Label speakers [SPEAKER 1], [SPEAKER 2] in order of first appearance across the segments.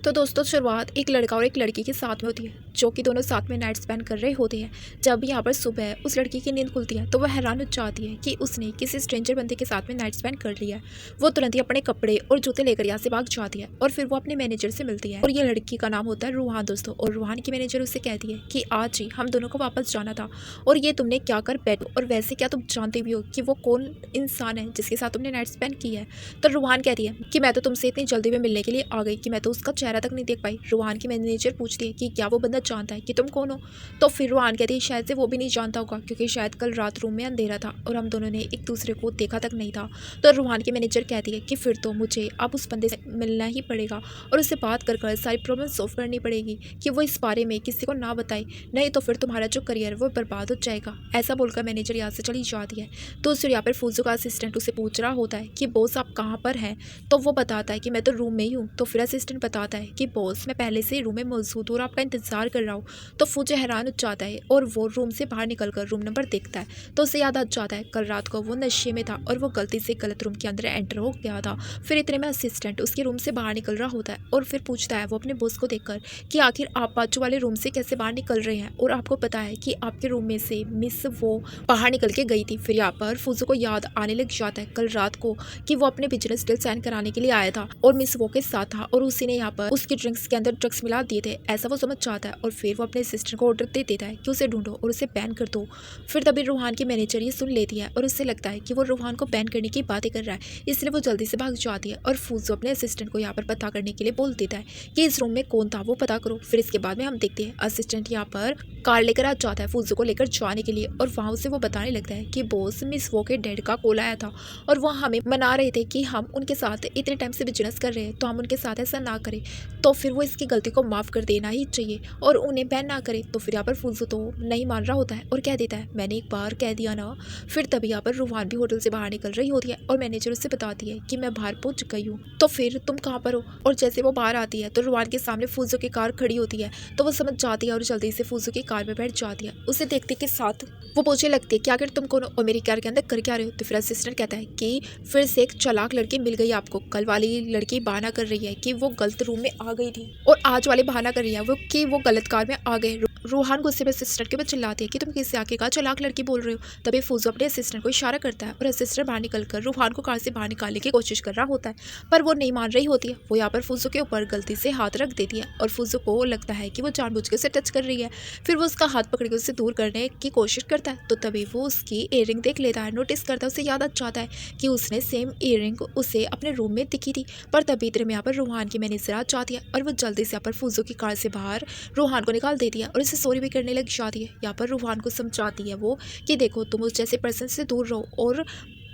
[SPEAKER 1] तो दोस्तों शुरुआत एक लड़का और एक लड़की के साथ में होती है जो कि दोनों साथ में नाइट स्पेंड कर रहे होते हैं। जब यहाँ पर सुबह उस लड़की की नींद खुलती है तो वह हैरान हो जाती है कि उसने किसी स्ट्रेंजर बंदे के साथ में नाइट स्पेंड कर लिया है। वो तुरंत ही अपने कपड़े और जूते लेकर यहाँ से भाग जाती है और फिर वो अपने मैनेजर से मिलती है और ये लड़की का नाम होता है रूहान दोस्तों। और रूहान की मैनेजर उससे कहती है कि आज ही हम दोनों को वापस जाना था और ये तुमने क्या कर बैठो, और वैसे क्या तुम जानते भी हो कि वो कौन इंसान है जिसके साथ तुमने नाइट स्पेंड किया है। तो रूहान कहती है कि मैं तो तुमसे इतनी जल्दी में मिलने के लिए आ गई कि मैं तो उसका चेहरा तक नहीं देख पाई। रूहान की मैनेजर पूछती है कि क्या वो बंदा जानता है कि तुम कौन हो। तो फिर रूहान कहती है शायद से वो भी नहीं जानता होगा क्योंकि शायद कल रात रूम में अंधेरा था और हम दोनों ने एक दूसरे को देखा तक नहीं था। तो रूहान की मैनेजर कहती है कि फिर तो मुझे अब उस बंदे से मिलना ही पड़ेगा और उससे बात कर सारी प्रॉब्लम सॉल्व करनी पड़ेगी कि वो इस बारे में किसी को ना बताए, नहीं तो फिर तुम्हारा जो करियर है वो बर्बाद हो जाएगा। ऐसा बोलकर मैनेजर यहाँ से चली जाती है। तो फिर यहाँ पर फूजू का असिस्टेंट उसे पूछ रहा होता है कि बॉस आप कहाँ पर हैं। तो वो बताता है कि मैं तो रूम में ही हूँ। तो फिर असिस्टेंट बताता है कि बॉस मैं पहले से रूम में मौजूद हूँ और आपका इंतजार कर रहा हूँ। तो फूजू हैरान हो जाता है और वो रूम से बाहर निकलकर रूम नंबर देखता है तो उसे याद आ जाता है कल रात को वो नशे में था और वो गलती से गलत रूम के अंदर एंटर हो गया था। फिर इतने में असिस्टेंट उसके रूम से बाहर निकल रहा होता है और फिर पूछता है वो अपने बॉस को देखकर कि आखिर आप बाजू वाले रूम से कैसे बाहर निकल रहे हैं और आपको पता है कि आपके रूम में से मिस वो बाहर निकल के गई थी। फिर यहाँ पर फूजू को याद आने लग जाता है कल रात को कि वो अपने बिजनेस डील साइन कराने के लिए आया था और मिस वो के साथ था और उसी ने यहाँ पर उसकी ड्रिंक्स के अंदर ड्रग्स मिला दिए थे, ऐसा वो समझ जाता है। और फिर वो अपने असिस्टेंट को ऑर्डर दे देता है कि उसे ढूंढो और उसे बैन कर दो। फिर तभी रूहान की मैनेजर ये सुन लेती है और उससे लगता है कि वो रूहान को बैन करने की बातें कर रहा है, इसलिए वो जल्दी से भाग जाती है और फूजू अपने असिस्टेंट को यहाँ पर पता करने के लिए बोल देता है कि इस रूम में कौन था वो पता करो। फिर इसके बाद में हम देखते हैं असिस्टेंट यहाँ पर कार लेकर आ जाता है फूजू को लेकर जाने के लिए और वहाँ से वो बताने लगता है कि बॉस मिस वो के डैड का कॉल आया था और वो हमें मना रहे थे कि हम उनके साथ इतने टाइम से बिजनेस कर रहे हैं तो हम उनके साथ ऐसा ना करें, तो फिर वो इसकी गलती को माफ़ कर देना ही चाहिए और उन्हें बैन ना करे। तो फिर यहाँ पर फूजू तो नहीं मान रहा होता है और कह देता है मैंने एक बार कह दिया ना। फिर तभी यहाँ पर रूहान भी होटल से बाहर निकल रही होती है और मैनेजर उससे बताती है कि मैं बाहर पहुंच गई हूँ, तो फिर तुम कहाँ पर हो। और जैसे वो बाहर आती है तो रूहान के सामने फूजू की कार खड़ी होती है तो वो समझ जाती है और जल्दी से फूजू की कार में बैठ जाती है। उसे देखते के साथ वो पूछने लगती है कि आखिर तुम कौन हो और मेरी कार के अंदर कर क्या रहे हो। तो फिर असिस्टेंट कहता है कि फिर से एक चालाक लड़की मिल गई आपको, कल वाली लड़की बहाना कर रही है कि वो गलत रूम में आ गई थी और आज वाले बहाना कर रही है वो कि वो गलत कार में आ गए। रूहान गुस्से में असिस्टेंट के ऊपर चिल्लाती है कि तुम किससे आके कहा चालाक लड़की बोल रहे हो। तभी फूजू अपने असिस्टेंट को इशारा करता है और असिस्टेंट बाहर निकलकर रूहान को कार से बाहर निकालने की कोशिश कर रहा होता है पर वो नहीं मान रही होती है। वो यहाँ पर फूजू के ऊपर गलती से हाथ रख देती है और फूजू को लगता है कि वो जानबूझ के उसे टच कर रही है। फिर वो उसका हाथ पकड़ के उससे दूर करने की कोशिश करता है तो तभी वो उसकी इयररिंग देख लेता है, नोटिस करता है, उसे याद आ जाता है कि उसने सेम इयररिंग उसे अपने रूम में दिखी थी। पर तभी इतने में यहाँ पर रूहान की मैनेजर आ जाती है और वो जल्दी से यहाँ पर फूजू की कार से बाहर रूहान को निकाल देती है और उसे सॉरी भी करने लग जाती है। यहाँ पर रूहान को समझाती है वो कि देखो तुम उस जैसे पर्सन से दूर रहो और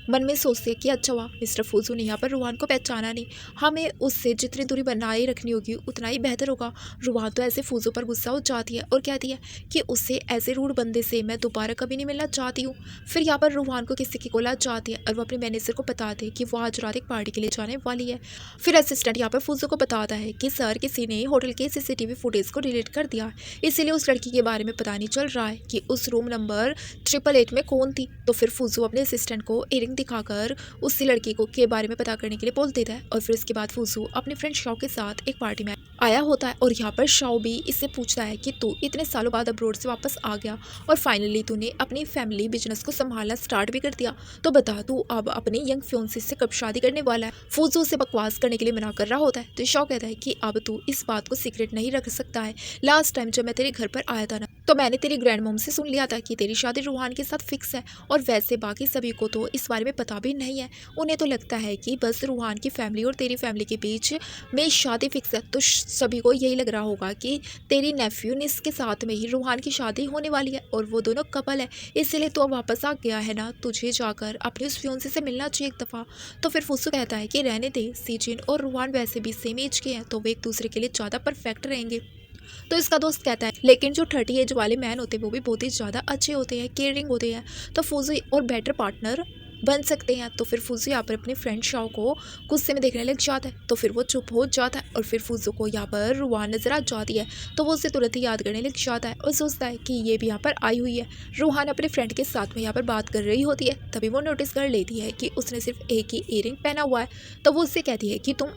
[SPEAKER 1] मन में सोचते हैं कि अच्छा हुआ मिस्टर फूजू ने यहाँ पर रूहान को पहचाना नहीं, हमें उससे जितनी दूरी बनाए रखनी होगी उतना ही बेहतर होगा। रूहान तो ऐसे फूजू पर गुस्सा हो जाती है और कहती है कि उससे ऐसे रूड बंदे से मैं दोबारा कभी नहीं मिलना चाहती हूँ। फिर यहाँ पर रूहान को किसी की कॉल आ जाती है और वो अपने मैनेजर को बताते हैं कि वो आज रात एक पार्टी के लिए जाने वाली है। फिर असिस्टेंट यहाँ पर फूजू को बताता है कि सर किसी ने होटल के CCTV फुटेज को डिलीट कर दिया, इसीलिए उस लड़की के बारे में पता नहीं चल रहा है कि उस रूम नंबर 888 में कौन थी। तो फिर फूजू अपने असिस्टेंट को इयरिंग दिखाकर उसी लड़की को के बारे में पता करने के लिए बोल देता है और फिर इसके बाद फूजू अपने फ्रेंड शाओ के साथ एक पार्टी में आया होता है और यहाँ पर शाओ भी इससे पूछता है कि तू इतने सालों बाद अब्रोड से वापस आ गया और फाइनली तूने अपनी फैमिली बिजनेस को संभालना स्टार्ट भी कर दिया, तो बता तू अब अपने यंग फियोंसे से कब शादी करने वाला है। फूजू उसे बकवास करने के लिए मना कर रहा होता है तो शाओ कहता है कि अब तू इस बात को सीक्रेट नहीं रख सकता है। लास्ट टाइम जब मैं तेरे घर पर आया था ना तो मैंने तेरी ग्रैंड मॉम से सुन लिया था कि तेरी शादी रूहान के साथ फिक्स है और वैसे बाकी सभी को तो इस बारे में पता भी नहीं है। उन्हें तो लगता है कि बस रूहान की फैमिली और तेरी फैमिली के बीच में शादी फिक्स है, तो सभी को यही लग रहा होगा कि तेरी नेफ्यू निस के साथ में ही रूहान की शादी होने वाली है और वो दोनों कपल है, इसलिए तो अब वापस आ गया है ना, तुझे जाकर अपने उस फियोंसे से मिलना चाहिए एक दफ़ा। तो फिर फूसू कहता है कि रहने दे, सीजिन और रूहान वैसे भी सेम एज के हैं तो वे एक दूसरे के लिए ज़्यादा परफेक्ट रहेंगे। तो इसका दोस्त कहता है लेकिन जो 30 एज वाले मैन होते हैं वो भी बहुत ही ज़्यादा अच्छे होते हैं, केयरिंग होते हैं, तो फूजू और बेटर पार्टनर बन सकते हैं। तो फिर फूजू यहाँ पर अपने फ्रेंड शाओ को गुस्से में देखने लग जाता है तो फिर वो चुप हो जाता है और फिर फूजू को यहाँ पर रूहान नजर आ जाती है तो वो उसे तुरंत ही याद करने लग जाता है और सोचता है कि ये भी यहाँ पर आई हुई है। रूहान अपने फ्रेंड के साथ में यहाँ पर बात कर रही होती है तभी वो नोटिस कर लेती है कि उसने सिर्फ एक ही इयरिंग पहना हुआ है तो वो उससे कहती है कि तुम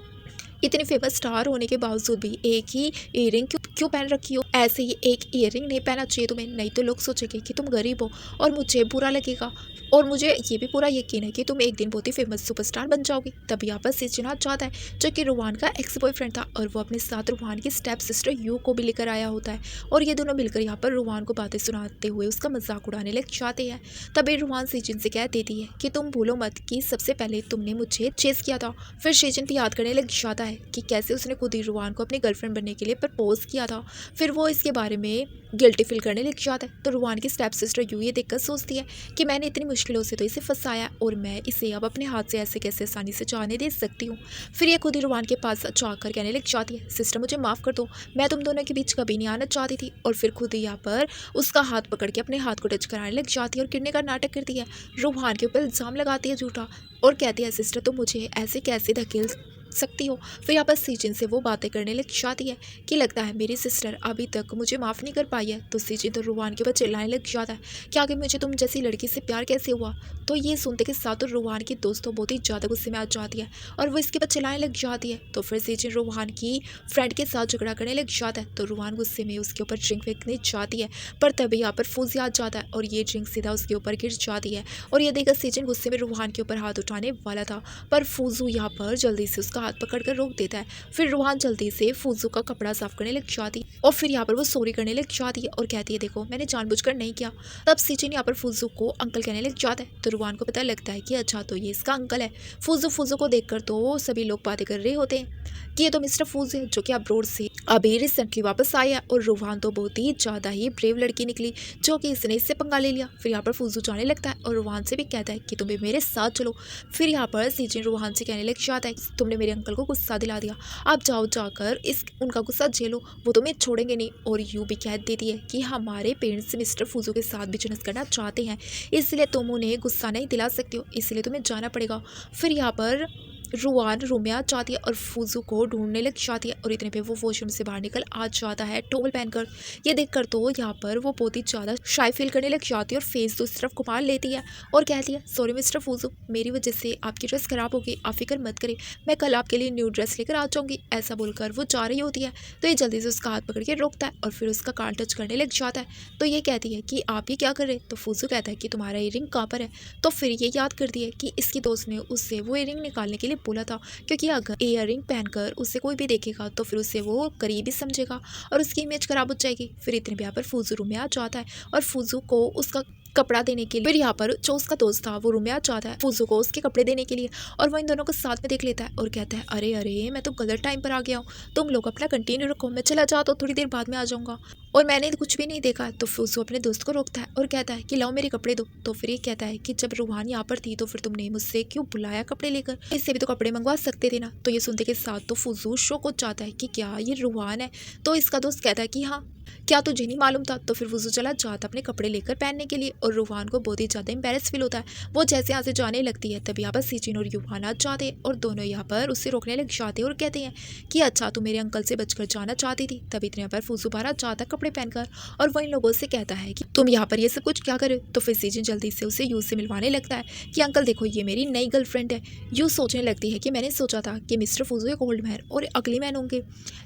[SPEAKER 1] इतनी फेमस स्टार होने के बावजूद भी एक ही ईयरिंग क्यों क्यों पहन रखी हो? ऐसे ही एक ईयरिंग नहीं पहनना चाहिए तुम्हें, नहीं तो लोग सोचेंगे कि तुम गरीब हो और मुझे बुरा लगेगा। और मुझे ये भी पूरा यकीन है कि तुम एक दिन बहुत ही फेमस सुपरस्टार बन जाओगी। तभी यहाँ पर सिजना चाहता है, जो कि रूहान का एक्स बॉयफ्रेंड था, और वो अपने साथ रूहान की स्टेप सिस्टर यू को भी लेकर आया होता है। और ये दोनों मिलकर यहाँ पर रूहान को बातें सुनाते हुए उसका मजाक उड़ाने लग जाते हैं। तभी रूहान सिजन से कह देती है कि तुम भूलो मत कि सबसे पहले तुमने मुझे चेस किया था। फिर सिजन भी याद करने लग जाता है कि कैसे उसने खुद ही रूहान को अपनी गर्लफ्रेंड बनने के लिए प्रपोज किया था। फिर वो इसके बारे में गिल्टी फील करने लग जाता है। तो रूहान की स्टेप सिस्टर यू ये देखकर सोचती है कि मैंने इतनी मुश्किलों से तो इसे फंसाया और मैं इसे अब अपने हाथ से ऐसे कैसे आसानी से जाने दे सकती हूँ। फिर ये खुद ही रूहान के पास जाकर कहने लग जाती है, सिस्टर मुझे माफ़ कर दो, मैं तुम दोनों के बीच कभी नहीं आना चाहती थी। और फिर खुद ही यहाँ पर उसका हाथ पकड़ के अपने हाथ को टच कराने लग जाती है और गिरने का नाटक करती है। रूहान के ऊपर इल्ज़ाम लगाती है झूठा और कहती है, सिस्टर तुम मुझे ऐसे कैसे धकेल सकती हो। फिर यहाँ पर सीजन से वो बातें करने लग जाती है कि लगता है मेरी सिस्टर अभी तक मुझे माफ़ नहीं कर पाई है। तो सीजन तो रूहान के ऊपर चिल्लाने लग जाता है कि आगे मुझे तुम जैसी लड़की से प्यार कैसे हुआ। तो ये सुनते के साथ तो रूहान की दोस्त तो बहुत ही ज़्यादा गुस्से में आ जाती है और वो इसके ऊपर चिल्लाने लग जाती है। तो फिर सीजन रूहान की फ्रेंड के साथ झगड़ा करने लग जाता है। तो रूहान गुस्से में उसके ऊपर ड्रिंक फेंकने जाती है, पर तभी यहाँ पर फूजी आ जाता है और ये ड्रिंक सीधा उसके ऊपर गिर जाती है। और ये देखकर सीजन गुस्से में रूहान के ऊपर हाथ उठाने वाला था, पर फूजू यहाँ पर जल्दी से उसका हाथ पकड़कर रोक देता है। फिर रूहान जल्दी से फूजू का कपड़ा साफ करने लग जाती है और फिर यहाँ पर वो सॉरी करने लग जाती है और कहती है, देखो मैंने जानबूझकर नहीं किया। तब सीजन यहाँ पर फूजू को अंकल कहने लग जाता है। तो रूहान को पता लगता है कि अच्छा तो ये इसका अंकल है। फूजू को देखकर तो सभी लोग बातें कर रहे होते हैं कि ये तो मिस्टर फूजू है, जो कि अब्रोड से अभी रिसेंटली वापस आया। और रूहान तो बहुत ही ज़्यादा ही ब्रेव लड़की निकली, जो कि इसने इससे पंगा ले लिया। फिर यहाँ पर फूजू जाने लगता है और रूहान से भी कहता है कि तुम्हें मेरे साथ चलो। फिर यहाँ पर सीजन रूहान से कहने लग जाता है, तुमने मेरे अंकल को गुस्सा दिला दिया, आप जाओ जाकर उनका गुस्सा झेलो, वो तुम्हें छोड़ेंगे नहीं। और यू भी कह देती है कि हमारे पेरेंट्स मिस्टर फूजू के साथ बिजनेस करना चाहते हैं, इसलिए तुम उन्हें गुस्सा नहीं दिला सकते हो, इसलिए तुम्हें जाना पड़ेगा। फिर यहाँ पर रूहान रूम में आ जाती है और फूजू को ढूंढने लग जाती है और इतने पे वो वॉशरूम से बाहर निकल आ जाता है टॉवल पहनकर। ये देखकर तो यहाँ पर वो बहुत ही ज़्यादा शाय फील करने लग जाती है और फेस दूसरी तरफ घुमा लेती है और कहती है, सॉरी मिस्टर फूजू, मेरी वजह से आपकी ड्रेस ख़राब होगी, आप फिक्र मत करें, मैं कल आपके लिए न्यू ड्रेस लेकर आ जाऊँगी। ऐसा बोलकर वो जा रही होती है तो ये जल्दी से उसका हाथ पकड़ के रोकता है और फिर उसका कान टच करने लग जाता है। तो ये कहती है कि आप ये क्या कर रहे हैं। तो फूजू कहता है कि तुम्हारा ईयरिंग कहाँ पर है। तो फिर ये याद करती है कि इसकी दोस्त ने उससे वो ईयरिंग निकालने के लिए बोला था, क्योंकि अगर ईयरिंग पहनकर उसे कोई भी देखेगा तो फिर उसे वो करीबी समझेगा और उसकी इमेज खराब हो जाएगी। फिर इतने भी यहाँ पर फूजू रूम में आ जाता है और फूजू को उसका कपड़ा देने के लिए, फिर यहाँ पर जो उसका दोस्त था वो रूम में आ जाता है फूजू को उसके कपड़े देने के लिए और वो इन दोनों को साथ में देख लेता है और कहता है, अरे अरे मैं तो गलत टाइम पर आ गया हूँ, तुम लोग अपना कंटिन्यू रखो, मैं चला जाता हूँ, थोड़ी देर बाद में आ जाऊँगा। और मैंने कुछ भी नहीं देखा। तो फूजू अपने दोस्त को रोकता है और कहता है कि लाओ मेरे कपड़े दो। तो फिर ये कहता है कि जब रूहान यहाँ पर थी तो फिर तुमने मुझसे क्यों बुलाया कपड़े लेकर, इससे भी तो कपड़े मंगवा सकते थे ना। तो ये सुनते के साथ तो फूजू शौक हो जाता है कि क्या ये रूहान है। तो इसका दोस्त कहता है कि हाँ, क्या तुझे नहीं मालूम था। तो फिर फूजू चला जाता अपने कपड़े लेकर पहनने के लिए और रूहान को बहुत ही ज़्यादा एम्बेरस फील होता है। वो जैसे यहाँ से जाने लगती है तभी यहाँ पर सीजिन और यूहान आ जाते हैं और दोनों यहाँ पर उससे रोकने लग जाते हैं और कहते हैं कि अच्छा तू मेरे अंकल से बचकर जाना चाहती थी। तभी इतने पर फूजू बाहर आ जाता है कपड़े पहनकर और वही लोगों से कहता है कि तुम यहाँ पर ये सब कुछ क्या करे। तो फिर सीजिन जल्दी से उसे यू से मिलवाने लगता है कि अंकल देखो ये मेरी नई गर्लफ्रेंड है। यू सोचने लगती है कि मैंने सोचा था कि मिस्टर फूजू एक ओल्ड मैन और अगली मैन होंगे,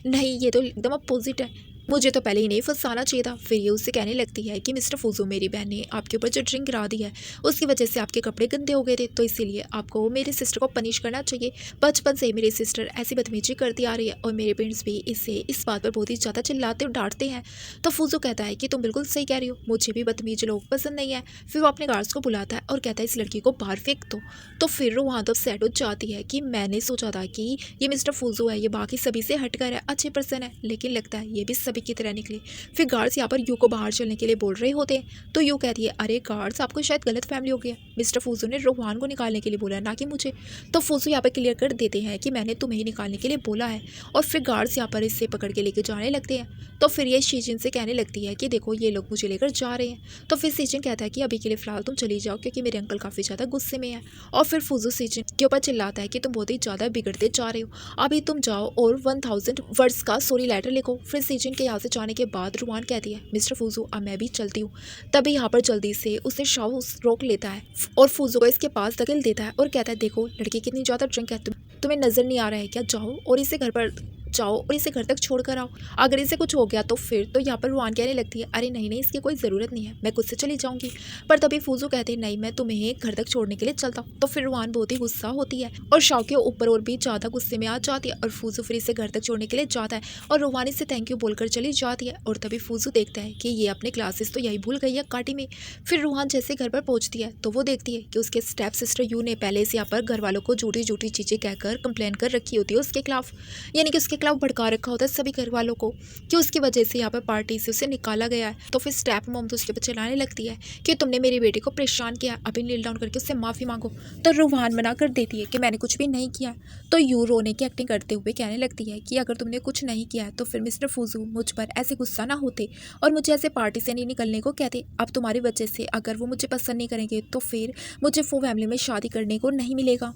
[SPEAKER 1] नहीं ये तो एकदम अपोजिट है, मुझे तो पहले ही नहीं फंसाना चाहिए था। फिर ये उससे कहने लगती है कि मिस्टर फूजू मेरी बहन ने आपके ऊपर जो ड्रिंक गिरा दी है उसकी वजह से आपके कपड़े गंदे हो गए थे, तो इसीलिए आपको मेरी सिस्टर को पनिश करना चाहिए। बचपन से मेरी सिस्टर ऐसी बदतमीजी करती आ रही है और मेरे पेरेंट्स भी इससे इस बात पर बहुत ही ज़्यादा चिल्लाते और डांटते हैं। तो फूजू कहता है कि तुम बिल्कुल सही कह रही हो, मुझे भी बदतमीज लोग पसंद नहीं है। फिर वो अपने गार्ड्स को बुलाता है और कहता है इस लड़की को बाहर फेंक दो। तो फिर वो वहाँ तो सेट हो जाती है कि मैंने सोचा था कि ये मिस्टर फूजू है, ये बाकी सभी से हटकर है, अच्छे पर्सन है, लेकिन लगता है ये भी सभी की तरह निकले। फिर गार्ड्स यहाँ पर यू को बाहर चलने के लिए बोल रहे होते हैं। तो यू कहती है अरे गार्ड्स आपको शायद गलत फैमिली हो गया, मिस्टर फूजू ने रूहान को निकालने के लिए बोला ना कि मुझे। तो फूजू यहाँ पर क्लियर कर देते हैं कि मैंने तुम्हें निकालने के लिए बोला है और फिर गार्ड्स यहाँ पर इससे पकड़ के लेके जाने लगते हैं। तो फिर ये सीजन से कहने लगती है कि देखो ये लोग मुझे लेकर जा रहे हैं। तो फिर सीजन कहता है कि अभी के लिए फ़िलहाल तुम चली जाओ क्योंकि मेरे अंकल काफ़ी ज़्यादा गुस्से में है। और फिर फूजू सीजन के ऊपर चिल्लाता है कि तुम बहुत ही ज़्यादा बिगड़ते जा रहे हो, अभी तुम जाओ और 1000 वर्ड्स का सॉरी लेटर लिखो। फिर सीजन के यहाँ से जाने के बाद रुहान कहती है मिस्टर फूजू अब मैं भी चलती हूँ। तभी यहाँ पर जल्दी से उसे शाव रोक लेता है और फूजू को इसके पास धकेल देता है और कहता है देखो लड़की कितनी ज़्यादा ड्रिंक है, तुम्हें नज़र नहीं आ रहा है क्या? जाओ और इसे घर पर जाओ और इसे घर तक छोड़ कर आओ, अगर इसे कुछ हो गया तो फिर। तो यहाँ पर रुहान कहने लगती है अरे नहीं नहीं इसकी कोई ज़रूरत नहीं है, मैं खुद से चली जाऊंगी। पर तभी फूजू कहते हैं नहीं मैं तुम्हें घर तक छोड़ने के लिए चलता हूँ। तो फिर रुहान बहुत ही गुस्सा होती है और शाव के ऊपर और भी ज़्यादा गुस्से में आ जाती है और फूजू फिर इसे घर तक छोड़ने के लिए जाता है और रुहान इसे थैंक यू बोलकर चली जाती है। और तभी फूजू देखता है कि ये अपने क्लासेस तो यही भूल गई है काटी में। फिर रुहान जैसे घर पर पहुँचती है तो वो देखती है कि उसके स्टेप सिस्टर यू ने पहले से यहाँ पर घर वालों को झूठी झूठी चीज़ें कहकर कंप्लेन कर रखी होती है उसके खिलाफ, यानी कि उसके खिलाफ भड़का रखा होता है सभी घर वालों को कि उसकी वजह से यहाँ पर पार्टी से उसे निकाला गया है। तो फिर स्टेप मॉम तो उसके ऊपर चिल्लाने लगती है कि तुमने मेरी बेटी को परेशान किया, अभी नील डाउन करके उससे माफ़ी मांगो। तो रुहान मना कर देती है कि मैंने कुछ भी नहीं किया। तो यू रोने की एक्टिंग करते हुए कहने लगती है कि अगर तुमने कुछ नहीं किया है तो फिर मिस्टर फूजू मुझ पर ऐसे गुस्सा ना होते और मुझे ऐसे पार्टी से नहीं निकलने को कहते। अब तुम्हारी वजह से अगर वो मुझे पसंद नहीं करेंगे तो फिर मुझे वो फैमिली में शादी करने को नहीं मिलेगा।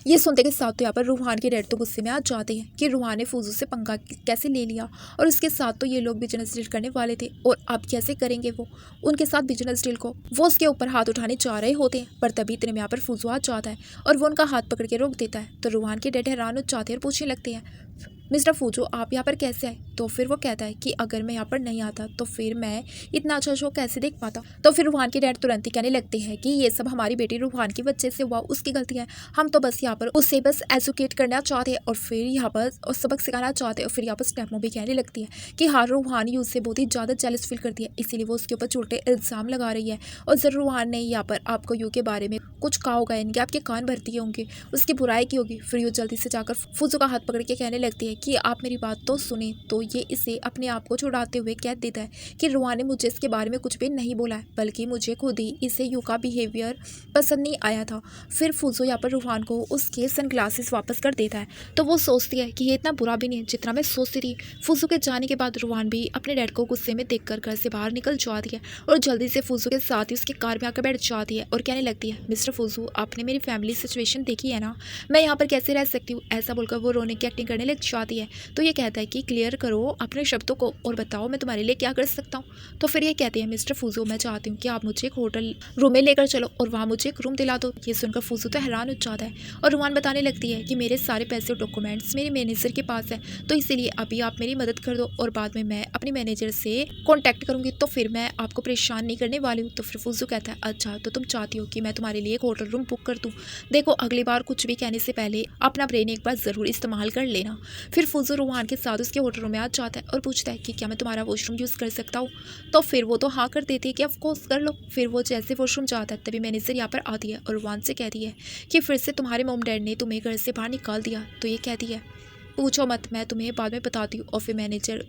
[SPEAKER 1] ये सुनते के साथ तो यहाँ पर रुहान के डैड तो गुस्से में आ जाते हैं कि रुहान ने फूजू से पंगा कैसे ले लिया और उसके साथ तो ये लोग बिजनेस डील करने वाले थे और अब कैसे करेंगे वो उनके साथ बिजनेस डील को। वो उसके ऊपर हाथ उठाने जा रहे होते हैं पर तभी इतने में यहाँ पर फूजू आ जाता है और वो उनका हाथ पकड़ के रोक देता है। तो रुहान के डैड हैरान हो जाते हैं और पूछने लगते हैं मिस्टर फूजू आप यहाँ पर कैसे आए? तो फिर वो कहता है कि अगर मैं यहाँ पर नहीं आता तो फिर मैं इतना अच्छा शो कैसे देख पाता। तो फिर रुहान के डैड तुरंत ही कहने लगते हैं कि ये सब हमारी बेटी रुहान की वजह से हुआ, उसकी गलती है, हम तो बस यहाँ पर उसे बस एजुकेट करना चाहते हैं और फिर यहाँ पर सबक सिखाना चाहते हैं। और फिर यहाँ पर स्टेपमो भी कहने लगती है कि हाँ रुहान यूज से बहुत ही ज़्यादा जेलस फील करती है इसीलिए वो उसके ऊपर झूठे इल्ज़ाम लगा रही है और ज़रूर रुहान ने यहाँ पर आपको यू के बारे में कुछ कहा होगा, इनके आपके कान भरती होंगे, उसकी बुराई की होगी। फिर यू जल्दी से जाकर फूजू का हाथ पकड़ के कहने लगती है कि आप मेरी बात तो सुने। तो ये इसे अपने आप को छुड़ाते हुए कह देता है कि रुहान ने मुझे इसके बारे में कुछ भी नहीं बोला है बल्कि मुझे खुद ही इसे यू का बिहेवियर पसंद नहीं आया था। फिर फूजू यहाँ पर रुहान को उसके सनग्लासेस वापस कर देता है। तो वो सोचती है कि ये इतना बुरा भी नहीं है जितना मैं सोचती थी। फूजू के जाने के बाद रुहान भी अपने डैड को गुस्से में देखकर घर से बाहर निकल जाती है और जल्दी से फूजू के साथ ही उसकी कार में आकर बैठ जाती है और कहने लगती है मिस्टर फूजू आपने मेरी फैमिली सिचुएशन देखी है ना, मैं यहाँ पर कैसे रह सकती हूँ। ऐसा बोलकर वो रोने की एक्टिंग करने लग जाती है। तो ये कहता है कि क्लियर करो अपने शब्दों को और बताओ मैं तुम्हारे लिए क्या कर सकता हूँ। तो फिर ये कहते हैं मिस्टर फूजू मैं चाहती हूँ कि आप मुझे एक होटल रूम में लेकर चलो और वहाँ मुझे एक रूम दिला दो। ये सुनकर फूजू तो हैरान हो जाता है और रुहान बताने लगती है कि मेरे सारे पैसे और डॉक्यूमेंट्स मेरे मैनेजर के पास है तो इसीलिए अभी आप मेरी मदद कर दो और बाद में मैं अपने मैनेजर से कॉन्टैक्ट करूँगी तो फिर मैं आपको परेशान नहीं करने वाली हूँ। तो फिर फूजू कहता है अच्छा तो तुम चाहती हो कि मैं तुम्हारे लिए एक होटल रूम बुक कर दूँ, देखो अगली बार कुछ भी कहने से पहले अपना ब्रेन एक बार ज़रूर इस्तेमाल कर लेना। फिर फूजू रुहान के साथ उसके होटल रूम में आ जाता है और पूछता है कि क्या मैं तुम्हारा वॉशरूम यूज़ कर सकता हूँ। तो फिर वो तो हाँ कर देती है कि ऑफकोर्स कर लो। फिर वो जैसे वॉशरूम जाता है तभी मैनेजर यहाँ पर आती है और रुहान से कहती है कि फिर से तुम्हारे मॉम डैड ने तुम्हें घर से बाहर निकाल दिया। तो ये कहती है पूछो मत, मैं तुम्हें बाद में बताती हूँ। और फिर मैनेजर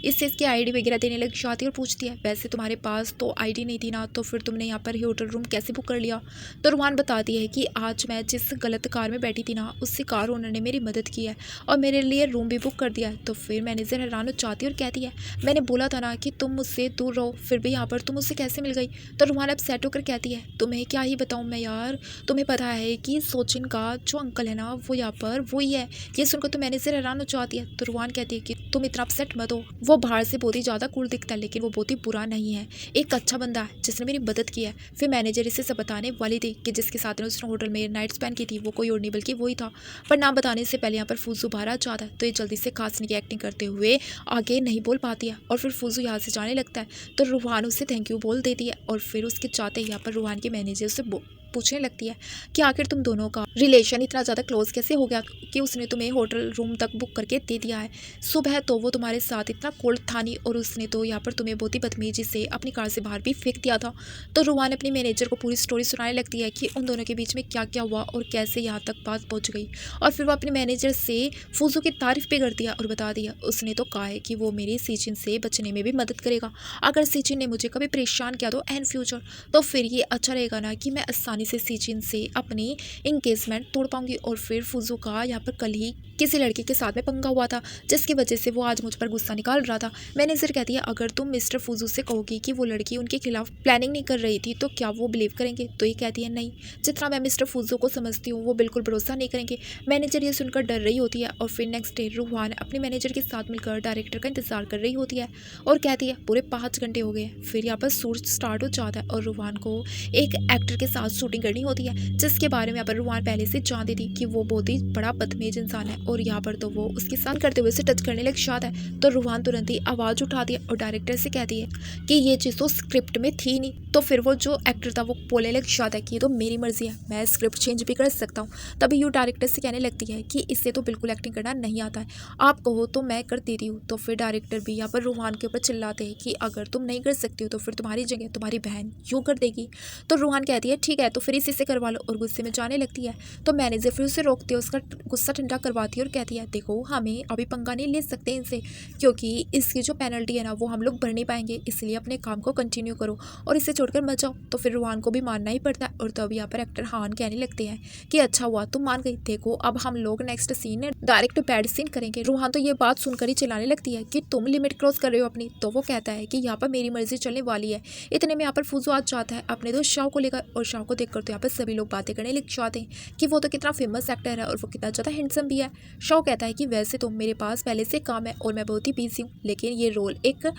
[SPEAKER 1] इसकी आईडी वगैरह देने लग जाती है और पूछती है वैसे तुम्हारे पास तो आईडी नहीं थी ना, तो फिर तुमने यहाँ पर होटल रूम कैसे बुक कर लिया। तो रुहान बताती है कि आज मैं जिस गलत कार में बैठी थी ना उससे कार ओनर ने मेरी मदद की है और मेरे लिए रूम भी बुक कर दिया है। तो फिर मैनेजर हैरान हो जाती है और कहती है मैंने बोला था ना कि तुम मुझसे दूर रहो, फिर भी यहाँ पर तुम मुझसे कैसे मिल गई। तो रुहान अब सेट होकर कहती है तुम्हें क्या ही बताऊँ मैं यार, तुम्हें पता है कि सोचिन का जो अंकल है ना वो यहाँ पर वही है। ये सुनकर तो मैनेजर हैरान हो जाती है। तो रुहान कहती है कि तुम इतना अपसेट मत हो, वो बाहर से बहुत ही ज़्यादा कूल दिखता है लेकिन वो बहुत ही बुरा नहीं है, एक अच्छा बंदा है जिसने मेरी मदद की है। फिर मैनेजर इसे सब बताने वाली थी कि जिसके साथ ने उसने होटल में नाइट स्पेंड की थी वो कोई और नहीं बल्कि वही था। पर नाम बताने से पहले यहाँ पर फूजू बाहर आ जाता है तो ये जल्दी से खांसने की एक्टिंग करते हुए आगे नहीं बोल पाती है और फिर फूजू यहाँ से जाने लगता है। तो रुहान उससे थैंक यू बोल देती है और फिर उसके चाहते यहाँ पर रुहान के मैनेजर से पूछने लगती है कि आखिर तुम दोनों का रिलेशन इतना ज़्यादा क्लोज कैसे हो गया कि उसने तुम्हें होटल रूम तक बुक करके दे दिया है। सुबह तो वो तुम्हारे साथ इतना कोल्ड था नहीं और उसने तो यहाँ पर तुम्हें बहुत ही बदतमीजी से अपनी कार से बाहर भी फेंक दिया था। तो रुहान अपनी मैनेजर को पूरी स्टोरी सुनाने लगती है कि उन दोनों के बीच में क्या क्या हुआ और कैसे यहाँ तक बात पहुँच गई। और फिर वो अपने मैनेजर से फूजू की तारीफ भी कर दिया और बता दिया उसने तो कहा है कि वो मेरी सीचिन से बचने में भी मदद करेगा। अगर सीचिन ने मुझे कभी परेशान किया तो इन फ्यूचर तो फिर ये अच्छा रहेगा ना कि मैं आसानी से सीचिन से अपनी इंगेजमेंट तोड़ पाऊंगी। और फिर फूजू का यहाँ पर कल ही किसी लड़के के साथ में पंगा हुआ था, जिसकी वजह से वो आज मुझ पर गुस्सा निकाल रहा था। मैनेजर कहती है अगर तुम मिस्टर फुजू से कहोगी कि वो लड़की उनके खिलाफ प्लानिंग नहीं कर रही थी तो क्या वो बिलीव करेंगे? तो ये कहती है नहीं, जितना मैं मिस्टर फुजू को समझती हूँ वो बिल्कुल भरोसा नहीं करेंगे। मैनेजर ये सुनकर डर रही होती है और फिर नेक्स्ट डे रूहान अपने मैनेजर के साथ मिलकर डायरेक्टर का इंतजार कर रही होती है और कहती है पूरे 5 घंटे हो गए। फिर यहाँ पर शूट स्टार्ट हो जाता है और रूहान को एक एक्टर के साथ शूटिंग करनी होती है, जिसके बारे में यहाँ पर रूहान पहले से जानती थी कि वो बहुत ही बड़ा बदतमीज इंसान है और यहाँ पर तो वो उसके साथ करते हुए उसे टच करने लग जाता है। तो रूहान तुरंत ही आवाज़ उठाती है और डायरेक्टर से कहती है कि ये चीज़ तो स्क्रिप्ट में थी नहीं। तो फिर वो जो एक्टर था वो बोलने लग जाता है कि ये तो मेरी मर्जी है, मैं स्क्रिप्ट चेंज भी कर सकता हूँ। तभी यू डायरेक्टर से कहने लगती है कि इससे तो बिल्कुल एक्टिंग करना नहीं आता है, आप कहो तो मैं कर देती हूँ। तो फिर डायरेक्टर भी यहाँ पर रूहान के ऊपर चिल्लाते हैं कि अगर तुम नहीं कर सकती हो तो फिर तुम्हारी जगह तुम्हारी बहन यूँ कर देगी। तो रूहान कहती है ठीक है तो फिर इसी से करवा लो और गुस्से में जाने लगती है। तो मैनेजर फिर उसे रोकती है, उसका गुस्सा ठंडा करवाती है और कहती है देखो हमें अभी पंगा नहीं ले सकते इनसे, क्योंकि इसकी जो पेनल्टी है ना वो हम लोग भर नहीं पाएंगे, इसलिए अपने काम को कंटिन्यू करो और इसे छोड़कर मत जाओ। तो फिर रूहान को भी मानना ही पड़ता है और तब यहाँ पर एक्टर हान कहने लगते हैं कि अच्छा हुआ तुम मान गई, देखो अब हम लोग next scene direct bad scene करेंगे। रूहान तो ये बात सुनकर ही चिल्लाने लगती है कि तुम लिमिट क्रॉस कर रहे हो अपनी। तो वो कहता है कि यहाँ पर मेरी मर्जी चलने वाली है। इतने में यहाँ पर फुजू आ जाता है अपने दोस्त शाह को लेकर और शाह को देखकर तो यहाँ पर सभी लोग बातें करने लग जाते हैं कि वो तो कितना फेमस एक्टर है और वो कितना ज़्यादा हैंडसम भी है। शाह कहता है कि वैसे तो मेरे पास पहले से काम है और मैं बहुत ही बिजी हूँ, लेकिन ये रोल एक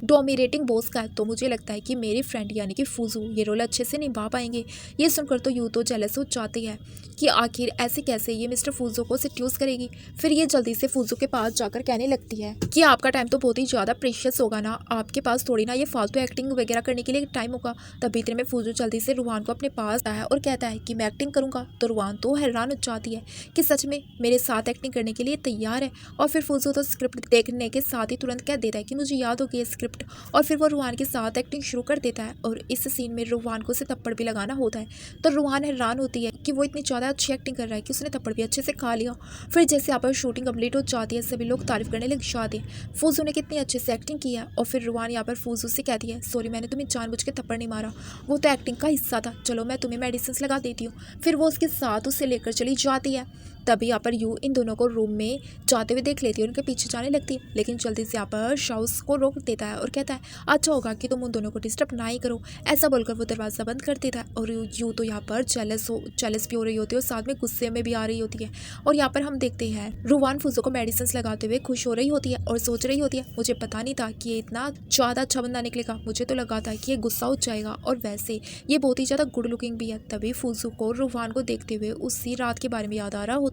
[SPEAKER 1] डोमिनेटिंग बॉस का है तो मुझे लगता है कि मेरी फ्रेंड यानी कि फुजू ये रोल अच्छे से निभा पाएंगे। ये सुनकर तो यूँ तो जेलस हो जाती है कि आखिर ऐसे कैसे ये मिस्टर फुजू को सेड्यूस करेगी। फिर ये जल्दी से फुजू के पास जाकर कहने लगती है कि आपका टाइम तो बहुत ही ज़्यादा प्रेशियस होगा ना, आपके पास थोड़ी ना ये फालतू एक्टिंग वगैरह करने के लिए टाइम होगा। तभी इतने में फुजू जल्दी से रूहान को अपने पास आया है और कहता है कि मैं एक्टिंग करूँगा। तो रूहान तो हैरान हो जाती है कि सच में मेरे साथ एक्टिंग करने के लिए तैयार है। और फिर फुजू तो स्क्रिप्ट देखने के साथ ही तुरंत कह देता है कि मुझे याद हो गई स्क्रिप्ट और फिर वो रूहान के साथ एक्टिंग शुरू कर देता है और इस सीन में रूहान को उसे थप्पड़ भी लगाना होता है। तो रूहान हैरान होती है कि वो इतनी ज़्यादा अच्छी एक्टिंग कर रहा है कि उसने थप्पड़ भी अच्छे से खा लिया। फिर जैसे यहाँ पर शूटिंग कंप्लीट हो जाती है सभी लोग तारीफ करने लग जाते हैं फुजू ने कितनी अच्छे से एक्टिंग की है। और फिर रूहान यहाँ पर फुजू से कहती है सॉरी मैंने तुम्हें जानबूझ के थप्पड़ नहीं मारा, वो तो एक्टिंग का हिस्सा था, चलो मैं तुम्हें मेडिसिन लगा देती हूँ। फिर वो उसके साथ उसे लेकर चली जाती है। तभी यहाँ पर यू इन दोनों को रूम में जाते हुए देख लेती है, उनके पीछे जाने लगती है, लेकिन जल्दी से यहाँ पर शाउस को रोक देता है और कहता है अच्छा होगा कि तुम उन दोनों को डिस्टर्ब ना ही करो। ऐसा बोलकर वो दरवाज़ा बंद कर देता है और यू तो यहाँ पर जेलस भी हो रही होती है और साथ में गुस्से में भी आ रही होती है। और यहाँ पर हम देखते हैं रूहान फुजू को मेडिसिन लगाते हुए खुश हो रही होती है और सोच रही होती है मुझे पता नहीं था कि ये इतना ज़्यादा अच्छा बंदा निकलेगा, मुझे तो लगा था कि ये गुस्सा हो जाएगा और वैसे ये बहुत ही ज़्यादा गुड लुकिंग भी है। तभी फुजू को रूहान को देखते हुए उसी रात के बारे में याद आ रहा होता है।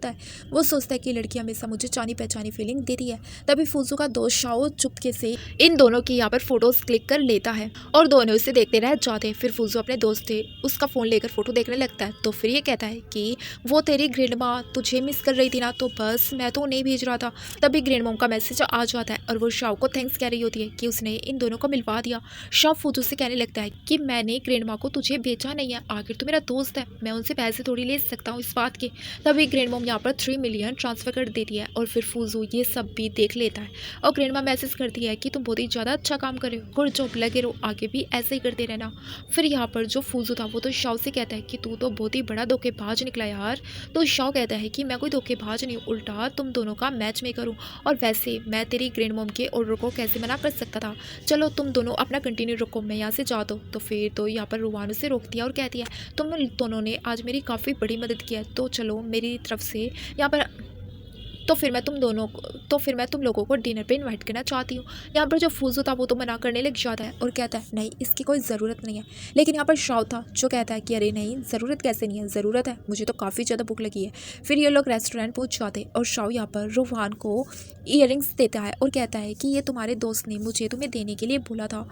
[SPEAKER 1] वो सोचता है कि लड़की हमेशा मुझे जानी पहचानी फीलिंग देती है। तभी फुजू का दोस्त शाओ चुपके से इन दोनों की यहाँ पर फोटोज क्लिक कर लेता है और दोनों उसे देखते रह जाते हैं। फिर फुजू अपने दोस्त से उसका फ़ोन लेकर फोटो देखने लगता है। तो फिर ये कहता है कि वो तेरी ग्रैंड माँ तुझे मिस कर रही थी ना, तो बस मैं तो उन्हें भेज रहा था। तभी ग्रैंड मॉम का मैसेज आ जाता है और वो शाओ को थैंक्स कह रही होती है कि उसने इन दोनों को मिलवा दिया। शाओ फुजू से कहने लगता है कि मैंने ग्रैंड माँ को तुझे भेजा नहीं है, आखिर तो मेरा दोस्त है, मैं उनसे पैसे थोड़ी ले सकता हूँ इस बात के। तभी ग्रैंड मॉम यहाँ पर 3 मिलियन ट्रांसफ़र कर देती है और फिर फुजू ये सब भी देख लेता है और ग्रैंड माँ मैसेज करती है कि तुम बहुत ही ज़्यादा अच्छा काम कर रहे हो, गुड जॉब, लगे रहो, आगे भी ऐसे ही करते रहना। फिर यहाँ पर जो फुजू था वो तो शाओ से कहता है कि तू तो बहुत ही बड़ा धोखेबाज निकला यार। तो शाओ कहता है कि मैं कोई धोखेबाज नहीं, उल्टा तुम दोनों का मैच मेकर हूँ और वैसे मैं तेरी ग्रैंड मॉम के ऑर्डर को कैसे मना कर सकता था, चलो तुम दोनों अपना कंटिन्यू रखो, मैं यहाँ से जा दो। तो फिर तो यहाँ पर रूहान से रोकती है और कहती है तुम दोनों ने आज मेरी काफ़ी बड़ी मदद की है, तो चलो मेरी तरफ से यहाँ पर तो फिर मैं तुम लोगों को डिनर पे इनवाइट करना चाहती हूँ। यहाँ पर जो फुजू था वो तो मना करने लग जाता है और कहता है नहीं इसकी कोई ज़रूरत नहीं है। लेकिन यहाँ पर शाओ था जो कहता है कि अरे नहीं ज़रूरत कैसे नहीं है, ज़रूरत है, मुझे तो काफ़ी ज़्यादा भूख लगी है। फिर ये लोग रेस्टोरेंट पहुँच जाते हैं और शाओ यहाँ पर रूहान को ईयरिंग्स देता है और कहता है कि ये तुम्हारे दोस्त ने मुझे तुम्हें देने के लिए बोला था,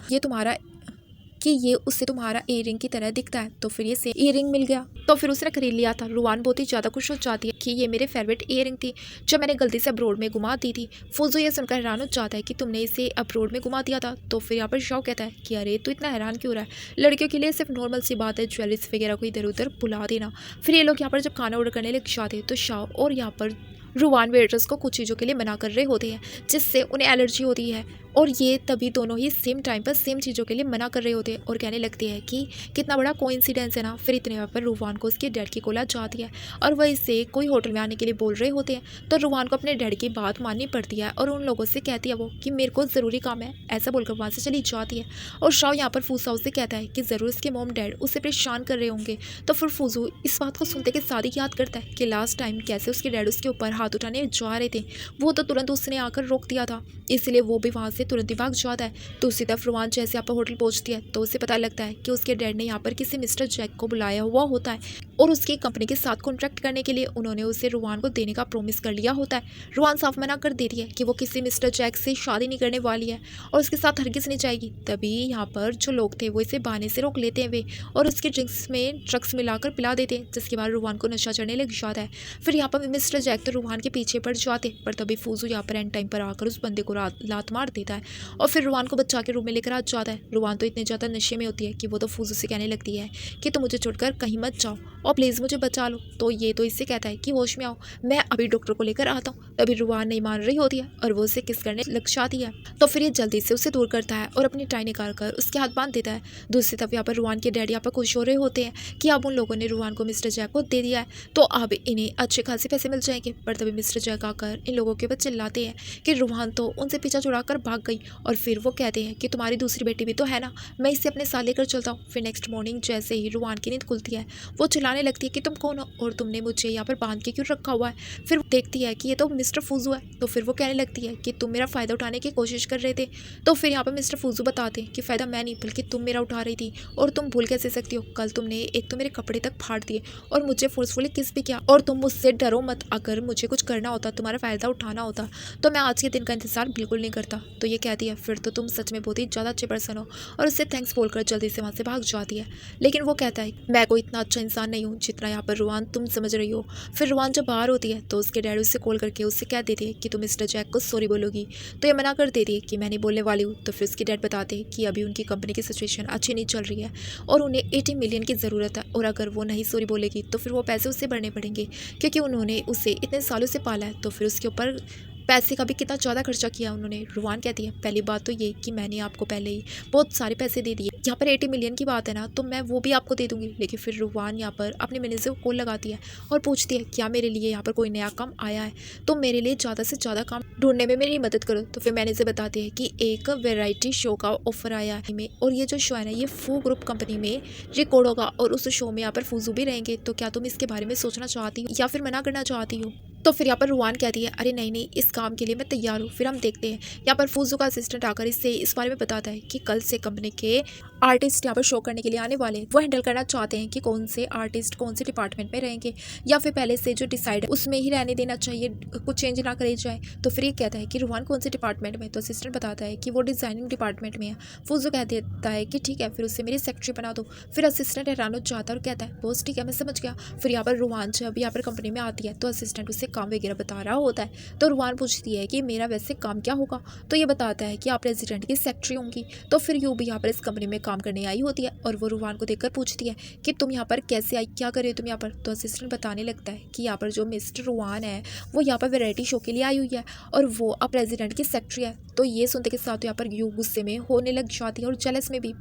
[SPEAKER 1] ये उससे तुम्हारा ईयरिंग की तरह दिखता है। तो फिर ये से ईयरिंग मिल गया तो फिर उसने खरीद लिया था। रूहान बहुत ही ज़्यादा खुश हो जाती है कि ये मेरे फेवरेट ईयरिंग थी जो मैंने गलती से अब्रोड में घुमा दी थी। फुजू ये सुनकर हैरान हो जाता है कि तुमने इसे अब्रोड में घुमा दिया था। तो फिर यहाँ पर शाओ कहता है कि अरे तू इतना हैरान क्यों रहा है, लड़कियों के लिए सिर्फ नॉर्मल सी बात है ज्वेलरीज वगैरह को इधर उधर बुला देना। फिर ये लोग यहाँ पर जब खाना ऑर्डर करने लग जाते तो शाओ और यहाँ पर रूहान वेटर्स को कुछ चीज़ों के लिए मना कर रहे होते हैं जिससे उन्हें एलर्जी होती है। और ये तभी दोनों ही सेम टाइम पर सेम चीज़ों के लिए मना कर रहे होते हैं और कहने लगते हैं कि कितना बड़ा कोइंसिडेंस है ना। फिर इतने वहाँ पर रूहान को उसके डैड की कॉल आ जाती है और वह इससे कोई होटल में आने के लिए बोल रहे होते हैं। तो रूहान को अपने डैड की बात माननी पड़ती है और उन लोगों से कहती है वो कि मेरे को ज़रूरी काम है, ऐसा बोलकर वहाँ से चली जाती है। और शाओ यहाँ पर फूसाओ से कहता है कि ज़रूर उसके मॉम डैड उसे परेशान कर रहे होंगे। तो फिर फूजू इस बात को सुनते के साथ ही याद करता है कि लास्ट टाइम कैसे उसके डैड उसके ऊपर हाथ उठाने जा रहे थे, वो तो तुरंत उसने आकर रोक दिया था, इसलिए वो भी वहाँ से तुरंत ही भाग जाता है। दूसरी तरफ रूहान जैसे यहाँ पर होटल पहुँचती है तो उसे पता लगता है कि उसके डैड ने यहाँ पर किसी मिस्टर जैक को बुलाया हुआ होता है और उसकी कंपनी के साथ कॉन्ट्रैक्ट करने के लिए उन्होंने उसे रूहान को देने का प्रॉमिस कर लिया होता है। रूहान साफ मना कर देती है कि वो किसी मिस्टर जैक से शादी नहीं करने वाली है और उसके साथ हरगिज़ नहीं जाएगी। तभी यहाँ पर जो लोग थे वो इसे बहाने से रोक लेते हैं वे और उसके ड्रिंक्स में ड्रग्स मिलाकर पिला देते हैं, जिसके बाद रूहान को नशा चढ़ने लग जाता है। फिर यहाँ पर मिस्टर जैक तो रूहान के पीछे पड़ जाते, पर तभी फूजू यहाँ पर एंड टाइम पर आकर उस बंदे को लात मार देता है और फिर रूहान को बचा के रूम में लेकर आ जाता है। रूहान तो इतने ज़्यादा नशे में होती है कि वो तो फूजू से कहने लगती है कि तुम मुझे छोड़कर कहीं मत जाओ और प्लीज़ मुझे बचा लो। तो ये तो इससे कहता है कि होश में आओ, मैं अभी डॉक्टर को लेकर आता हूँ। तभी रूहान नहीं मान रही होती है और वो उसे किस करने लग जाती है। तो फिर ये जल्दी से उसे दूर करता है और अपनी टाई निकाल कर उसके हाथ बांध देता है। दूसरी तरफ यहाँ पर रूहान के डैडी यहाँ पर खुश हो रहे होते हैं कि अब उन लोगों ने रूहान को मिस्टर जैक को दे दिया है तो अब इन्हें अच्छे खासे पैसे मिल जाएंगे। पर तभी मिस्टर जैक आकर इन लोगों के ऊपर चिल्लाते हैं कि रूहान तो उनसे पीछा छुड़ाकर भाग गई और फिर वो कहते हैं कि तुम्हारी दूसरी बेटी भी तो है ना, मैं इसे अपने साथ लेकर चलता हूँ। फिर नेक्स्ट मॉर्निंग जैसे ही रूहान की नींद खुलती है वो चिल्लाने लगती है कि तुम कौन हो और तुमने मुझे यहाँ पर बांध के क्यों रखा हुआ है। फिर देखती है कि ये तो मिस्टर फूजू है, तो फिर वो कहने लगती है कि तुम मेरा फ़ायदा उठाने की कोशिश कर रहे थे। तो फिर यहाँ पर मिस्टर फूजू बताते हैं कि फ़ायदा मैं नहीं बल्कि तुम मेरा उठा रही थी और तुम भूल कैसे सकती हो, कल तुमने एक तो मेरे कपड़े तक फाड़ दिए और मुझे फोर्सफुली किस भी किया और तुम मुझसे डरो मत, अगर मुझे कुछ करना होता तुम्हारा फ़ायदा उठाना होता तो मैं आज के दिन का इंतजार बिल्कुल नहीं करता। तो ये कहती है फिर तो तुम सच में बहुत ही ज़्यादा अच्छे पर्सन हो और उससे थैंक्स बोलकर जल्दी से वहाँ से भाग जाती है। लेकिन वो कहता है मैं कोई इतना अच्छा इंसान नहीं हूँ जितना यहाँ पर रूहान तुम समझ रही हो। फिर रूहान जब बाहर होती है तो उसके डैडी उससे कॉल करके उससे कह देती है कि तुम मिस्टर जैक को सॉरी बोलोगी, तो ये मना कर देती है कि मैं नहीं बोलने वाली हूँ। तो फिर उसके डैड बताते हैं कि अभी उनकी कंपनी की सिचुएशन अच्छी नहीं चल रही है और उन्हें 80 मिलियन की ज़रूरत है और अगर वो नहीं सॉरी बोलेगी तो फिर वो पैसे उससे भरने पड़ेंगे क्योंकि उन्होंने उसे इतने सालों से पाला है। तो फिर उसके ऊपर पैसे का भी कितना ज़्यादा खर्चा किया उन्होंने। रूहान कहती है पहली बात तो ये कि मैंने आपको पहले ही बहुत सारे पैसे दे दिए, यहाँ पर 80 मिलियन की बात है ना तो मैं वो भी आपको दे दूंगी। लेकिन फिर रूहान यहाँ पर अपने मैनेजर को कॉल लगाती है और पूछती है क्या मेरे लिए यहाँ पर कोई नया काम आया है, तो मेरे लिए ज़्यादा से ज़्यादा काम ढूंढने में मेरी मदद करो। तो फिर मैनेजर बताती है कि एक वेराइटी शो का ऑफर आया है और ये जो शो है ना ये फू ग्रुप कंपनी में रिकॉर्ड होगा और उस शो में यहाँ पर फूजू भी रहेंगे, तो क्या तुम इसके बारे में सोचना चाहती हो या फिर मना करना चाहती हो। तो फिर यहाँ पर रूहान कहती है अरे नहीं नहीं इस काम के लिए मैं तैयार हूँ। फिर हम देखते हैं यहाँ पर फूजू का असिस्टेंट आकर इससे इस बारे में बताता है कि कल से कंपनी के आर्टिस्ट यहाँ पर शो करने के लिए आने वाले हैं, वो हैंडल करना चाहते हैं कि कौन से आर्टिस्ट कौन से डिपार्टमेंट में रहेंगे या फिर पहले से जो डिसाइड है उसमें ही रहने देना चाहिए, कुछ चेंज ना करे जाए। तो फिर ये कहता है कि रूहान कौन से डिपार्टमेंट में, तो असिस्टेंट बताता है कि वो डिज़ाइनिंग डिपार्टमेंट में है। फूजू कह देता है कि ठीक है फिर उससे मेरी सेक्रेटरी बना दो। फिर असिस्टेंट हैरान हो जाता है और कहता है बॉस ठीक है मैं समझ गया। फिर यहाँ पर रूहान जब यहाँ पर कंपनी में आती है तो असिस्टेंट उससे काम वगैरह बता रहा होता है। तो रूहान पूछती है कि मेरा वैसे काम क्या होगा, तो ये बताता है कि आप प्रेसिडेंट की सेक्रेटरी होंगी। तो फिर यूँ भी यहाँ पर इस कंपनी में काम करने आई होती है और वो रूहान को देखकर पूछती है कि तुम यहाँ पर कैसे आई, क्या कर रहे हो तुम यहाँ पर। तो असिस्टेंट बताने लगता है कि यहाँ पर जो मिस्टर रूहान है वो यहाँ पर वैरायटी शो के लिए आई हुई है और वो अब प्रेसिडेंट की सेक्रेटरी है। तो ये सुनते के साथ यहाँ पर यूँ गुस्से में होने लग जाती है और जेलस में भी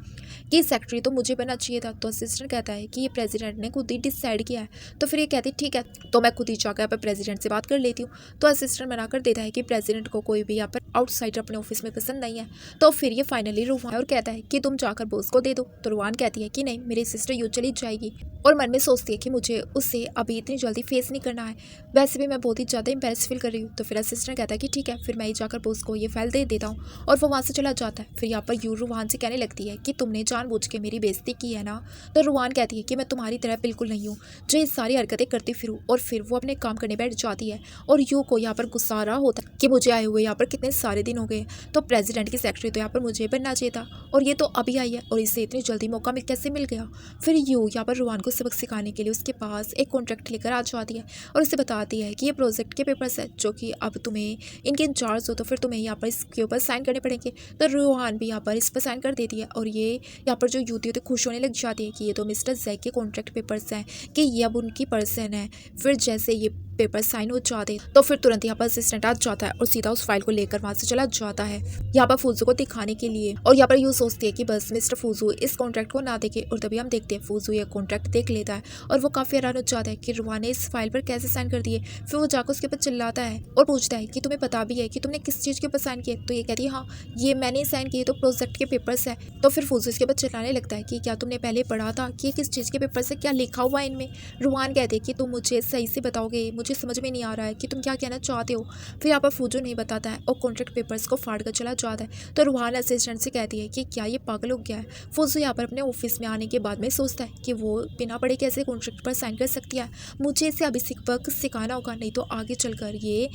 [SPEAKER 1] कि सेक्रेटरी तो मुझे बनना चाहिए था। तो असिस्टेंट कहता है कि ये प्रेसिडेंट ने खुद ही डिसाइड किया है। तो फिर ये कहती ठीक है तो मैं खुद ही जाकर यहाँ पर प्रेसिडेंट से बात कर लेती हूँ। तो असिस्टेंट मना कर देता है कि प्रेसिडेंट को कोई भी यहाँ पर आउटसाइडर अपने ऑफिस में पसंद नहीं है। तो फिर ये फाइनली रूहान और कहता है कि तुम जाकर बॉस को दे दो। तो रूहान कहती है कि नहीं मेरी सिस्टर यूँ चली जाएगी और मन में सोचती है कि मुझे उससे अभी इतनी जल्दी फेस नहीं करना है, वैसे भी मैं बहुत ही ज़्यादा एम्बेरस फील कर रही हूँ। तो फिर असिस्टेंट कहता है कि ठीक है फिर मैं ही जाकर बॉस को ये फाइल दे देता हूँ और वो वहाँ से चला जाता है। फिर यहाँ पर यू रूहान से कहने लगती है कि तुमने जानबूझ के मेरी बेइज्जती की है ना। तो रूहान कहती है कि मैं तुम्हारी तरह बिल्कुल नहीं हूँ जो ये सारी हरकतें करती फिरूँ। और फिर वो अपने काम करने बैठ जाती है और यू को यहाँ पर गुस्सा आ रहा होता है कि मुझे आए हुए यहाँ पर कितने सारे दिन हो गए, तो प्रेसिडेंट की सेक्रेटरी तो यहाँ पर मुझे बनना चाहिए था और ये तो अभी आई है और इसे इतनी जल्दी मौका कैसे मिल गया। फिर यू यहाँ पर रूहान को सबक सिखाने के लिए उसके पास एक कॉन्ट्रैक्ट लेकर आ जाती है और उसे बताती है कि ये प्रोजेक्ट के पेपर्स है जो कि अब तुम्हें इनके इंचार्ज हो तो फिर तुम्हें यहाँ पर इसके ऊपर साइन करने पड़ेंगे। तो रूहान भी यहाँ पर इस पर साइन कर देती है और ये यहाँ पर जो यूथ होती है खुश होने लग जाती है कि ये तो मिस्टर जैक के कॉन्ट्रैक्ट पेपर्स हैं कि ये अब उनकी पर्सन है। फिर जैसे ये पेपर साइन हो जाते हैं। तो फिर तुरंत यहाँ पर असिस्टेंट आ जाता है और सीधा उस फाइल को लेकर वहाँ से चला जाता है यहाँ पर फूजू को दिखाने के लिए। और यहाँ पर यूँ सोचती है कि बस मिस्टर फूजू इस कॉन्ट्रैक्ट को ना देखे। और तभी हम देखते हैं फूजू ये कॉन्ट्रैक्ट देख लेता है और वो काफ़ी हैरान हो जाता है कि रुहान ने इस फाइल पर कैसे साइन कर दिए। फिर वो जाकर उसके ऊपर चिल्लाता है और पूछता है कि तुम्हें पता भी है कि तुमने किस चीज़ के ऊपर साइन किए। तो ये कहती है हाँ ये मैंने साइन किए तो प्रोजेक्ट के पेपर्स है। तो फिर फूजू इसके ऊपर चिल्लाने लगता है कि क्या तुमने पहले पढ़ा था कि किस चीज़ के पेपर से क्या लिखा हुआ है इनमें। रुहान कहते हैं कि तुम मुझे सही से बताओगे, मुझे समझ में नहीं आ रहा है कि तुम क्या कहना चाहते हो। फिर यहाँ पर फूजू नहीं बताता है और कॉन्ट्रैक्ट पेपर्स को फाड़ कर चला जाता है। तो रुहान असिस्टेंट से कहती है कि क्या ये पागल हो गया है। फूजू यहाँ पर अपने ऑफिस में आने के बाद में सोचता है कि वो बिना पढ़े कैसे कॉन्ट्रैक्ट पर साइन कर सकती है। मुझे इसे अभी सिखाना होगा, नहीं तो आगे चलकर ये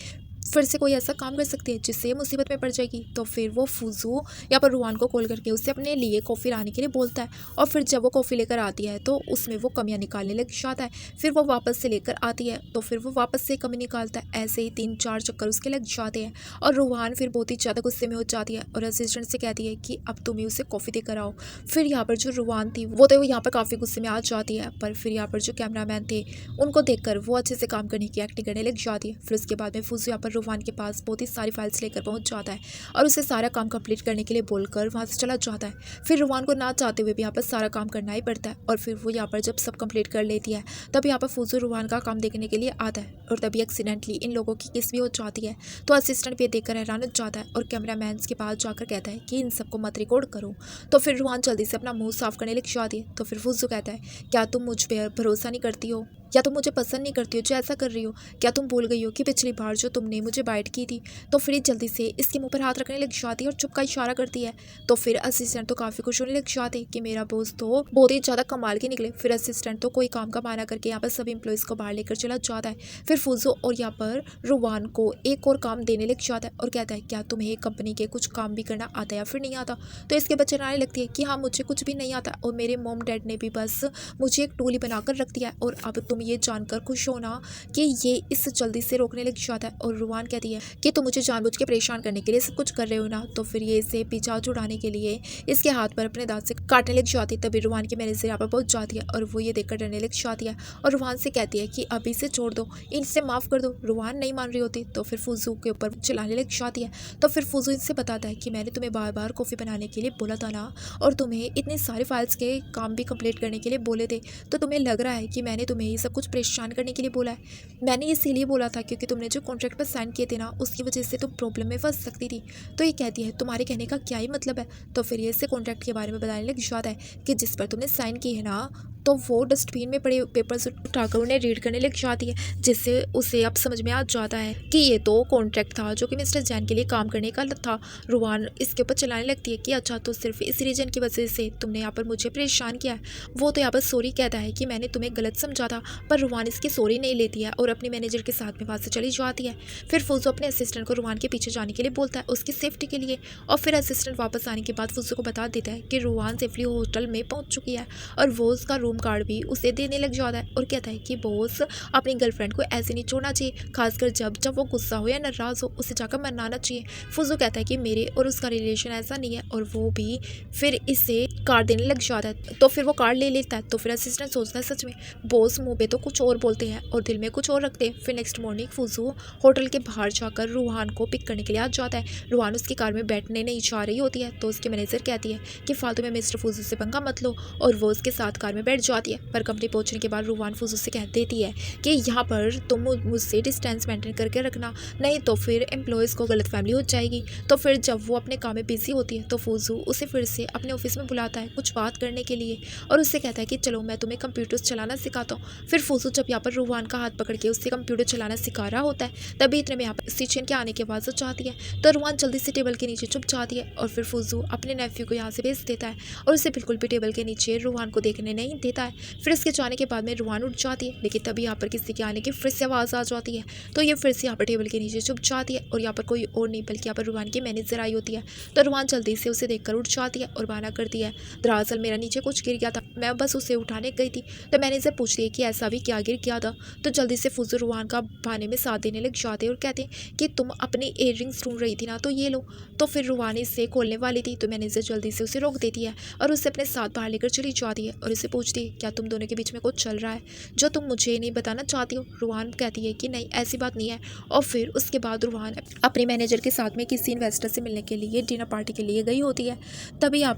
[SPEAKER 1] फिर से कोई ऐसा काम कर सकती है जिससे ये मुसीबत में पड़ जाएगी। तो फिर वो फूजू यहाँ पर रुहान को कॉल करके उससे अपने लिए कॉफ़ी लाने के लिए बोलता है। और फिर जब वो कॉफ़ी लेकर आती है तो उसमें वो कमियां निकालने लग जाता है। फिर वो वापस से लेकर आती है तो फिर वो वापस से कमी निकालता है। ऐसे ही 3-4 चक्कर उसके लग जाते हैं और रुहान फिर बहुत ही ज़्यादा गुस्से में हो जाती है और असिस्टेंट से कहती है कि अब तुम ही उसे कॉफ़ी देकर आओ। फिर यहाँ पर जो रुहान थी वो तो यहाँ पर काफ़ी गुस्से में आ जाती है, पर फिर यहाँ पर जो कैमरामैन थे उनको देखकर वो अच्छे से काम करने की एक्टिंग करने लग जाती है। फिर उसके बाद में फूजू यहाँ पर रुहान के पास बहुत ही सारी फाइल्स लेकर पहुंच जाता है और उसे सारा काम कंप्लीट करने के लिए बोलकर वहां से चला जाता है। फिर रुहान को ना चाहते हुए भी यहाँ पर सारा काम करना ही पड़ता है और फिर वो यहाँ पर जब सब कंप्लीट कर लेती है तब यहाँ पर फूजू रुहान का काम देखने के लिए आता है और तभी एक्सीडेंटली इन लोगों की किस भी हो जाती है। तो असिस्टेंट भी देखकर हैरान हो जाता है और कैमरामैन के पास जाकर कहता है कि इन सबको मत रिकॉर्ड करो। तो फिर रुहान जल्दी से अपना मुंह साफ करने लग जाती है। तो फिर फूजू कहता है क्या तुम मुझ पर भरोसा नहीं करती हो या तुम मुझे पसंद नहीं करती हो जो ऐसा कर रही हो। क्या तुम भूल गई हो कि पिछली बार जो तुमने मुझे बाइट की थी। तो फिर जल्दी से इसके मुंह पर हाथ रखने लग जाती है और चुप का इशारा करती है। तो फिर असिस्टेंट तो काफ़ी खुश होने लग जाते कि मेरा बॉस तो बहुत ही ज़्यादा कमाल के निकले। फिर असिस्टेंट तो कोई काम का बहाना करके यहाँ पर सभी एम्प्लॉयज़ को बाहर लेकर चला जाता है। फिर फूजू और यहाँ पर रुहान को एक और काम देने लग जाता है और कहता है क्या तुम्हें कंपनी के कुछ काम भी करना आता है या फिर नहीं आता। तो इसके बच्चे आने लगती है कि हाँ मुझे कुछ भी नहीं आता और मेरे मॉम डैड ने भी बस मुझे एक टोली बनाकर रख दिया है और अब तुम ये जानकर खुश होना कि ये इस जल्दी से रोकने लग जाता है। और रुहान कहती है कि तुम मुझे जानबूझ के परेशान करने के लिए सब कुछ कर रहे हो ना। तो फिर ये इसे पीछा छुड़ाने के लिए इसके हाथ पर अपने दांत से काटने लग जाती है। तभी रुहान की मैनेजर यहाँ पर पहुंच जाती है और वो ये देखकर डरने लग जाती है और रुहान से कहती है कि अभी से छोड़ दो, इनसे माफ़ कर दो। रुहान नहीं मान रही होती तो फिर फूजू के ऊपर चिल्लाने लग जाती है। तो फिर फूजू इनसे बताता है कि मैंने तुम्हें बार बार कॉफ़ी बनाने के लिए बोला था ना और तुम्हें इतने सारे फाइल्स के काम भी कंप्लीट करने के लिए बोले थे। तो तुम्हें लग रहा है कि मैंने तुम्हें ये सब कुछ परेशान करने के लिए बोला है। मैंने इसीलिए बोला था क्योंकि तुमने जो कॉन्ट्रैक्ट पर साइन किए थे ना उसकी वजह से तुम प्रॉब्लम में फंस सकती थी। तो ये कहती है तुम्हारे कहने का क्या ही मतलब है। तो फिर ये इससे कॉन्ट्रैक्ट के बारे में बताने लग जाता है कि जिस पर तुमने साइन की है ना तो वो डस्टबिन में पड़े पेपर्स उठाकर उन्हें रीड करने लग जाती है जिससे उसे अब समझ में आ जाता है कि ये तो कॉन्ट्रैक्ट था जो कि मिस्टर जैन के लिए काम करने का था। रुहान इसके ऊपर चलाने लगती है कि अच्छा तो सिर्फ इस रीजन की वजह से तुमने यहाँ पर मुझे परेशान किया है। वो तो यहाँ पर सॉरी कहता है कि मैंने तुम्हें गलत समझा था, पर रुहान इसकी सॉरी नहीं लेती है और अपने मैनेजर के साथ में वहाँ से चली जाती है। फिर फूजू अपने असिस्टेंट को रुहान के पीछे जाने के लिए बोलता है उसकी सेफ्टी के लिए और फिर असिस्टेंट वापस आने के बाद फूजू को बता देता है कि रुहान सेफली होटल में पहुँच चुकी है और वो उसका रूम कार्ड भी उसे देने लग जाता है और कहता है कि बॉस अपनी गर्लफ्रेंड को ऐसे नहीं छोड़ना चाहिए, खासकर जब वो गुस्सा हो या नाराज़ हो उसे जाकर मनाना चाहिए। फूजू कहता है कि मेरे और उसका रिलेशन ऐसा नहीं है और वो भी फिर इसे कार्ड देने लग जाता है। तो फिर वो कार्ड ले लेता है। तो फिर असिस्टेंट सोचता है सच में बॉस मुंह पे तो कुछ और बोलते हैं और दिल में कुछ और रखते हैं। फिर नेक्स्ट मॉर्निंग फूजू होटल के बाहर जाकर रूहान को पिक करने के लिए आ जाता है। रूहान उसकी कार में बैठने नहीं जा रही होती है तो उसकी मैनेजर कहती है कि फालतू में मिस्टर फूजू से पंगा मत लो और वो उसके साथ कार में बैठ जाती है। पर कंपनी पहुंचने के बाद रूहान फूजू से कह देती है कि यहाँ पर तुम मुझसे डिस्टेंस मेंटेन करके रखना, नहीं तो फिर एम्प्लॉयज़ को गलतफहमी हो जाएगी। तो फिर जब वो अपने काम में बिजी होती है तो फूजू उसे फिर से अपने ऑफिस में बुलाता है कुछ बात करने के लिए और उससे कहता है कि चलो मैं तुम्हें कंप्यूटर्स चलाना सिखाता हूँ। फिर फूजू जब यहाँ पर रूहान का हाथ पकड़ के उससे कंप्यूटर चलाना सिखा रहा होता है तभी इतने में यहाँ पर किचन के आने की आवाज़ हो जाती है। तो रूहान जल्दी से टेबल के नीचे छुप जाती है और फिर फूजू अपने नेफ्यू को यहाँ से भेज देता है और उसे बिल्कुल भी टेबल के नीचे रूहान को देखने नहीं देता है। फिर इसके जाने के बाद में रूहान उठ जाती है लेकिन तभी यहाँ पर किसी के आने की फिर से आवाज़ आ जाती है। तो ये फिर से यहाँ पर टेबल के नीचे छुप जाती है और यहाँ पर कोई और नहीं बल्कि यहाँ पर रूहान की मैनेजर आई होती है। तो रूहान जल्दी से उसे देखकर उठ जाती है और बहाना करती है दरअसल मेरा नीचे कुछ गिर गया था, मैं बस उसे उठाने गई थी। तो मैनेजर पूछती है कि ऐसा भी क्या गिर गया था। तो जल्दी से फूजू रूहान का बहाने में साथ देने लग जाते हैं और कहते हैं कि तुम अपनी इयर रिंग्स ढूंढ रही थी ना तो ये लो। तो फिर रूहान इसे खोलने वाली थी तो मैनेजर जल्दी से उसे रोक देती है और उसे अपने साथ बाहर लेकर चली जाती है और उसे पूछती है क्या तुम दोनों के बीच में कुछ चल रहा है जो तुम मुझे नहीं बताना चाहती हो। रूहान कहती है कि नहीं ऐसी बात नहीं है। और फिर उसके बाद रूहान अपने मैनेजर के साथ में किसी इन्वेस्टर से मिलने के लिए डिनर पार्टी के लिए गई होती है। तभी यहाँ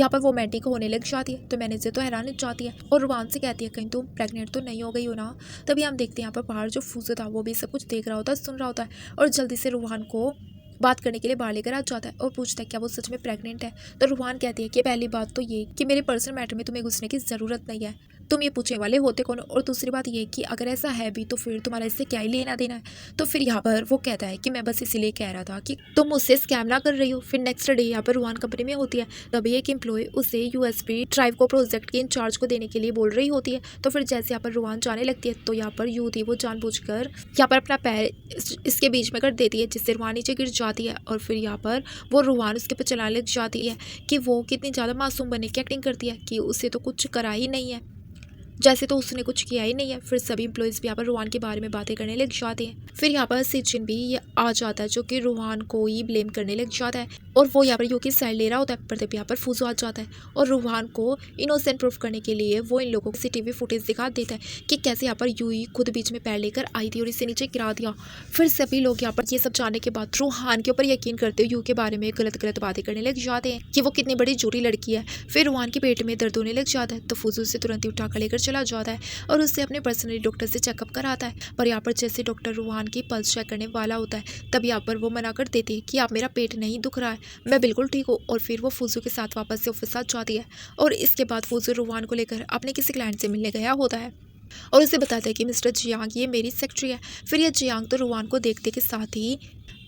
[SPEAKER 1] पर रोमांटिक होने लग जाती है। तो मैनेजर तो हैरान हो जाती है और रूहान से कहती है कहीं तुम प्रेग्नेंट तो नहीं हो गई हो ना। तभी हम देखते हैं यहाँ पर बाहर जो फूजो था वो भी सब कुछ देख रहा होता है, सुन रहा होता है और जल्दी से रूहान को बात करने के लिए बाहर लेकर आ जाता है और पूछता है क्या वो सच में प्रेग्नेंट है। तो रूहान कहती है कि पहली बात तो ये कि मेरे पर्सनल मैटर में तुम्हें घुसने की ज़रूरत नहीं है, तुम ये पूछने वाले होते कौन। और दूसरी बात ये कि अगर ऐसा है भी तो फिर तुम्हारा इससे क्या ही लेना देना है। तो फिर यहाँ पर वो कहता है कि मैं बस इसीलिए कह रहा था कि तुम मुझसे स्कैम ना कर रही हो। फिर नेक्स्ट डे यहाँ पर रूहान कंपनी में होती है। तभी एक एम्प्लॉय उसे यूएसपी ड्राइव को प्रोजेक्ट के इंचार्ज को देने के लिए बोल रही होती है। तो फिर जैसे यहाँ पर रूहान जाने लगती है तो यहाँ पर यूं थी वो जानबूझकर यहाँ पर अपना पैर इसके बीच में कर देती है जिससे रूहान नीचे गिर जाती है। और फिर यहाँ पर वो रूहान उसके ऊपर चलाने लग जाती है कि वो कितनी ज़्यादा मासूम बने की एक्टिंग करती है कि उसे तो कुछ करा ही नहीं है, जैसे तो उसने कुछ किया ही नहीं है। फिर सभी एम्प्लॉयज़ भी यहाँ पर रूहान के बारे में बातें करने लग जाते हैं। फिर यहाँ पर सिचिन भी आ जाता है जो कि रूहान को ही ब्लेम करने लग जाता है और वो यहाँ पर यू की साइड ले रहा होता है। पर तब यहाँ पर फूजो आ जाता है और रूहान को इनोसेंट प्रूफ करने के लिए वो इन लोगों को सीसीटीवी फुटेज दिखा देता है कि कैसे यहाँ पर यू ही खुद बीच में पैर लेकर आई थी और इसे नीचे गिरा दिया। फिर सभी लोग यहाँ पर ये सब जानने के बाद रूहान के ऊपर यकीन करते हुए यू के बारे में गलत गलत बातें करने लग जाते हैं कि वो कितनी बड़ी झूठी लड़की है। फिर रूहान के पेट में दर्द होने लग जाता है तो फूजो उसे तुरंत ही उठाकर लेकर चला जाता है और उससे अपने पर्सनली डॉक्टर से चेकअप कराता है। पर यहाँ पर जैसे डॉक्टर रूहान की पल्स चेक करने वाला होता है तब यहाँ पर वो मना कर देती है कि आप मेरा पेट नहीं दुख रहा है, मैं बिल्कुल ठीक हूँ। और फिर वो फूजो के साथ वापस से ऑफिस आ जाती है और इसके बाद फूजो रूहान को लेकर अपने किसी क्लाइंट से मिलने गया होता है और उसे बताता है कि मिस्टर जियांग ये मेरी सेक्रेटरी है। फिर ये जियांग तो रूहान को देखते के साथ ही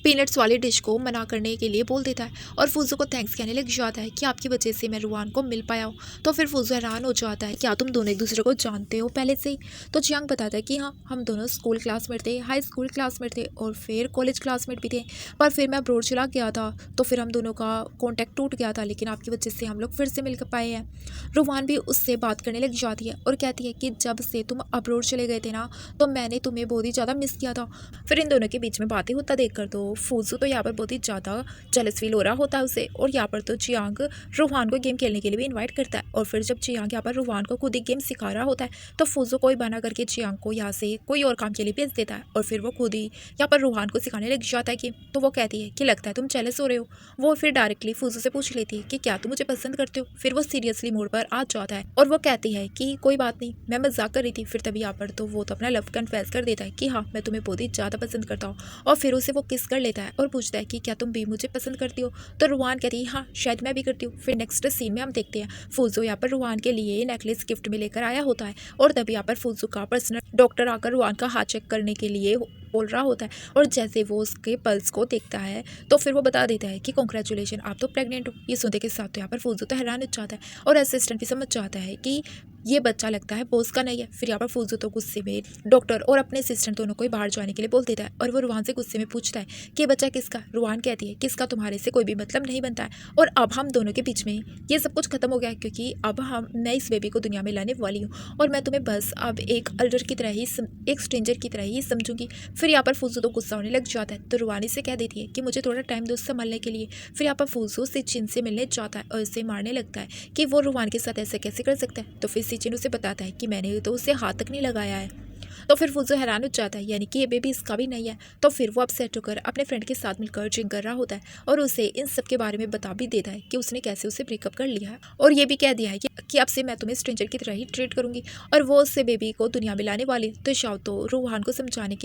[SPEAKER 1] पीनट्स वाली डिश को मना करने के लिए बोल देता है और फूजो को थैंक्स कहने लग जाता है कि आपकी वजह से मैं रूहान को मिल पाया हूँ। तो फिर फूजो हैरान हो जाता है क्या तुम दोनों एक दूसरे को जानते हो पहले से ही। तो जियांग बताता है कि हाँ हम दोनों स्कूल क्लासमेट थे, हाई स्कूल क्लासमेट थे और फिर कॉलेज क्लासमेट भी थे, पर फिर मैं अब्रॉड चला गया था तो फिर हम दोनों का कॉन्टैक्ट टूट गया था, लेकिन आपकी वजह से हम लोग फिर से मिल पाए हैं। रूहान भी उससे बात करने लग जाती है और कहती है कि जब से तुम अब्रॉड चले गए थे ना तो मैंने तुम्हें बहुत ही ज़्यादा मिस किया था। फिर इन दोनों के बीच में बातें होता देखकर तो फूजो तो यहाँ पर बहुत ही ज़्यादा जेलस फील हो रहा होता है उसे और यहाँ पर तो जियांग रूहान को गेम खेलने के लिए भी इनवाइट करता है। और फिर जब जियांग यहाँ पर रूहान को खुद ही गेम सिखा रहा होता है तो फूजो कोई बना करके जियांग को यहाँ से कोई और काम के लिए भेज देता है और फिर वो खुद ही यहाँ पर रूहान को सिखाने लग जाता है कि तो वो कहती है कि लगता है तुम जेलस हो रहे हो। वो फिर डायरेक्टली फूजो से पूछ लेती है कि क्या तुम मुझे पसंद करते हो। फिर वो सीरियसली मोड पर आ जाता है और वो कहती है कि कोई बात नहीं मैं मजाक कर रही थी। फिर तभी यहाँ पर तो वो तो अपना लव कन्फेस कर देता है कि हाँ मैं तुम्हें बहुत ही ज़्यादा पसंद करता हूँ और फिर उसे वो किस कर लेता है और पूछता है कि क्या तुम भी मुझे पसंद करती हो। तो रूहान कहती है हाँ शायद मैं भी करती हूँ। फिर नेक्स्ट सीन में हम देखते हैं फूजो यहाँ पर रूहान के लिए नेकलेस गिफ्ट में लेकर आया होता है और तभी यहाँ पर फूजो का पर्सनल डॉक्टर आकर रूहान का हाथ चेक करने के लिए बोल रहा होता है और जैसे वो उसके पल्स को देखता है तो फिर वो बता देता है कि कॉन्ग्रेचुलेशन आप तो प्रेग्नेंट हो। ये सुनने के साथ तो यहाँ पर फूजो तो हैरान हो जाता है और असिस्टेंट भी समझ जाता है कि ये बच्चा लगता है बॉस का नहीं है। फिर यहाँ पर फूजो तो गुस्से में डॉक्टर और अपने असिस्टेंट दोनों को बाहर जाने के लिए बोल देता है और वो रूहान से गुस्से में पूछता है कि बच्चा किसका। रूहान कहती है किसका, तुम्हारे से कोई भी मतलब नहीं बनता है और अब हम दोनों के बीच में ये सब कुछ खत्म हो गया है क्योंकि अब मैं इस बेबी को दुनिया में लाने वाली हूँ और मैं तुम्हें बस अब एक अल्डर की तरह ही एक स्ट्रेंजर की तरह ही समझूंगी। फिर यहाँ पर फूजो तो गुस्सा होने लग जाता है तो रूहानी से कह देती है कि मुझे थोड़ा टाइम दो संभालने के लिए। फिर यहाँ पर फूजो सिचिन से मिलने जाता है और इसे मारने लगता है कि वो रूहान के साथ ऐसा कैसे कर सकता है। तो फिर सिचिन उसे बताता है कि मैंने तो उसे हाथ तक नहीं लगाया है। तो फिर फूजो हैरान हो जाता है यानी कि ये बेबी इसका भी नहीं है। तो फिर वो अपसेट होकर अपने फ्रेंड के साथ मिलकर ड्रिंक कर रहा होता है और उसे इन सब के बारे में बता भी देता है कि उसने कैसे उसे ब्रेकअप कर लिया है और ये भी कह दिया है कि अब से मैं तुम्हें स्ट्रेंजर की तरह ही ट्रीट करूंगी और वो उससे बेबी को दुनिया में लाने वाली। तो शाओ तो रूहान को समझने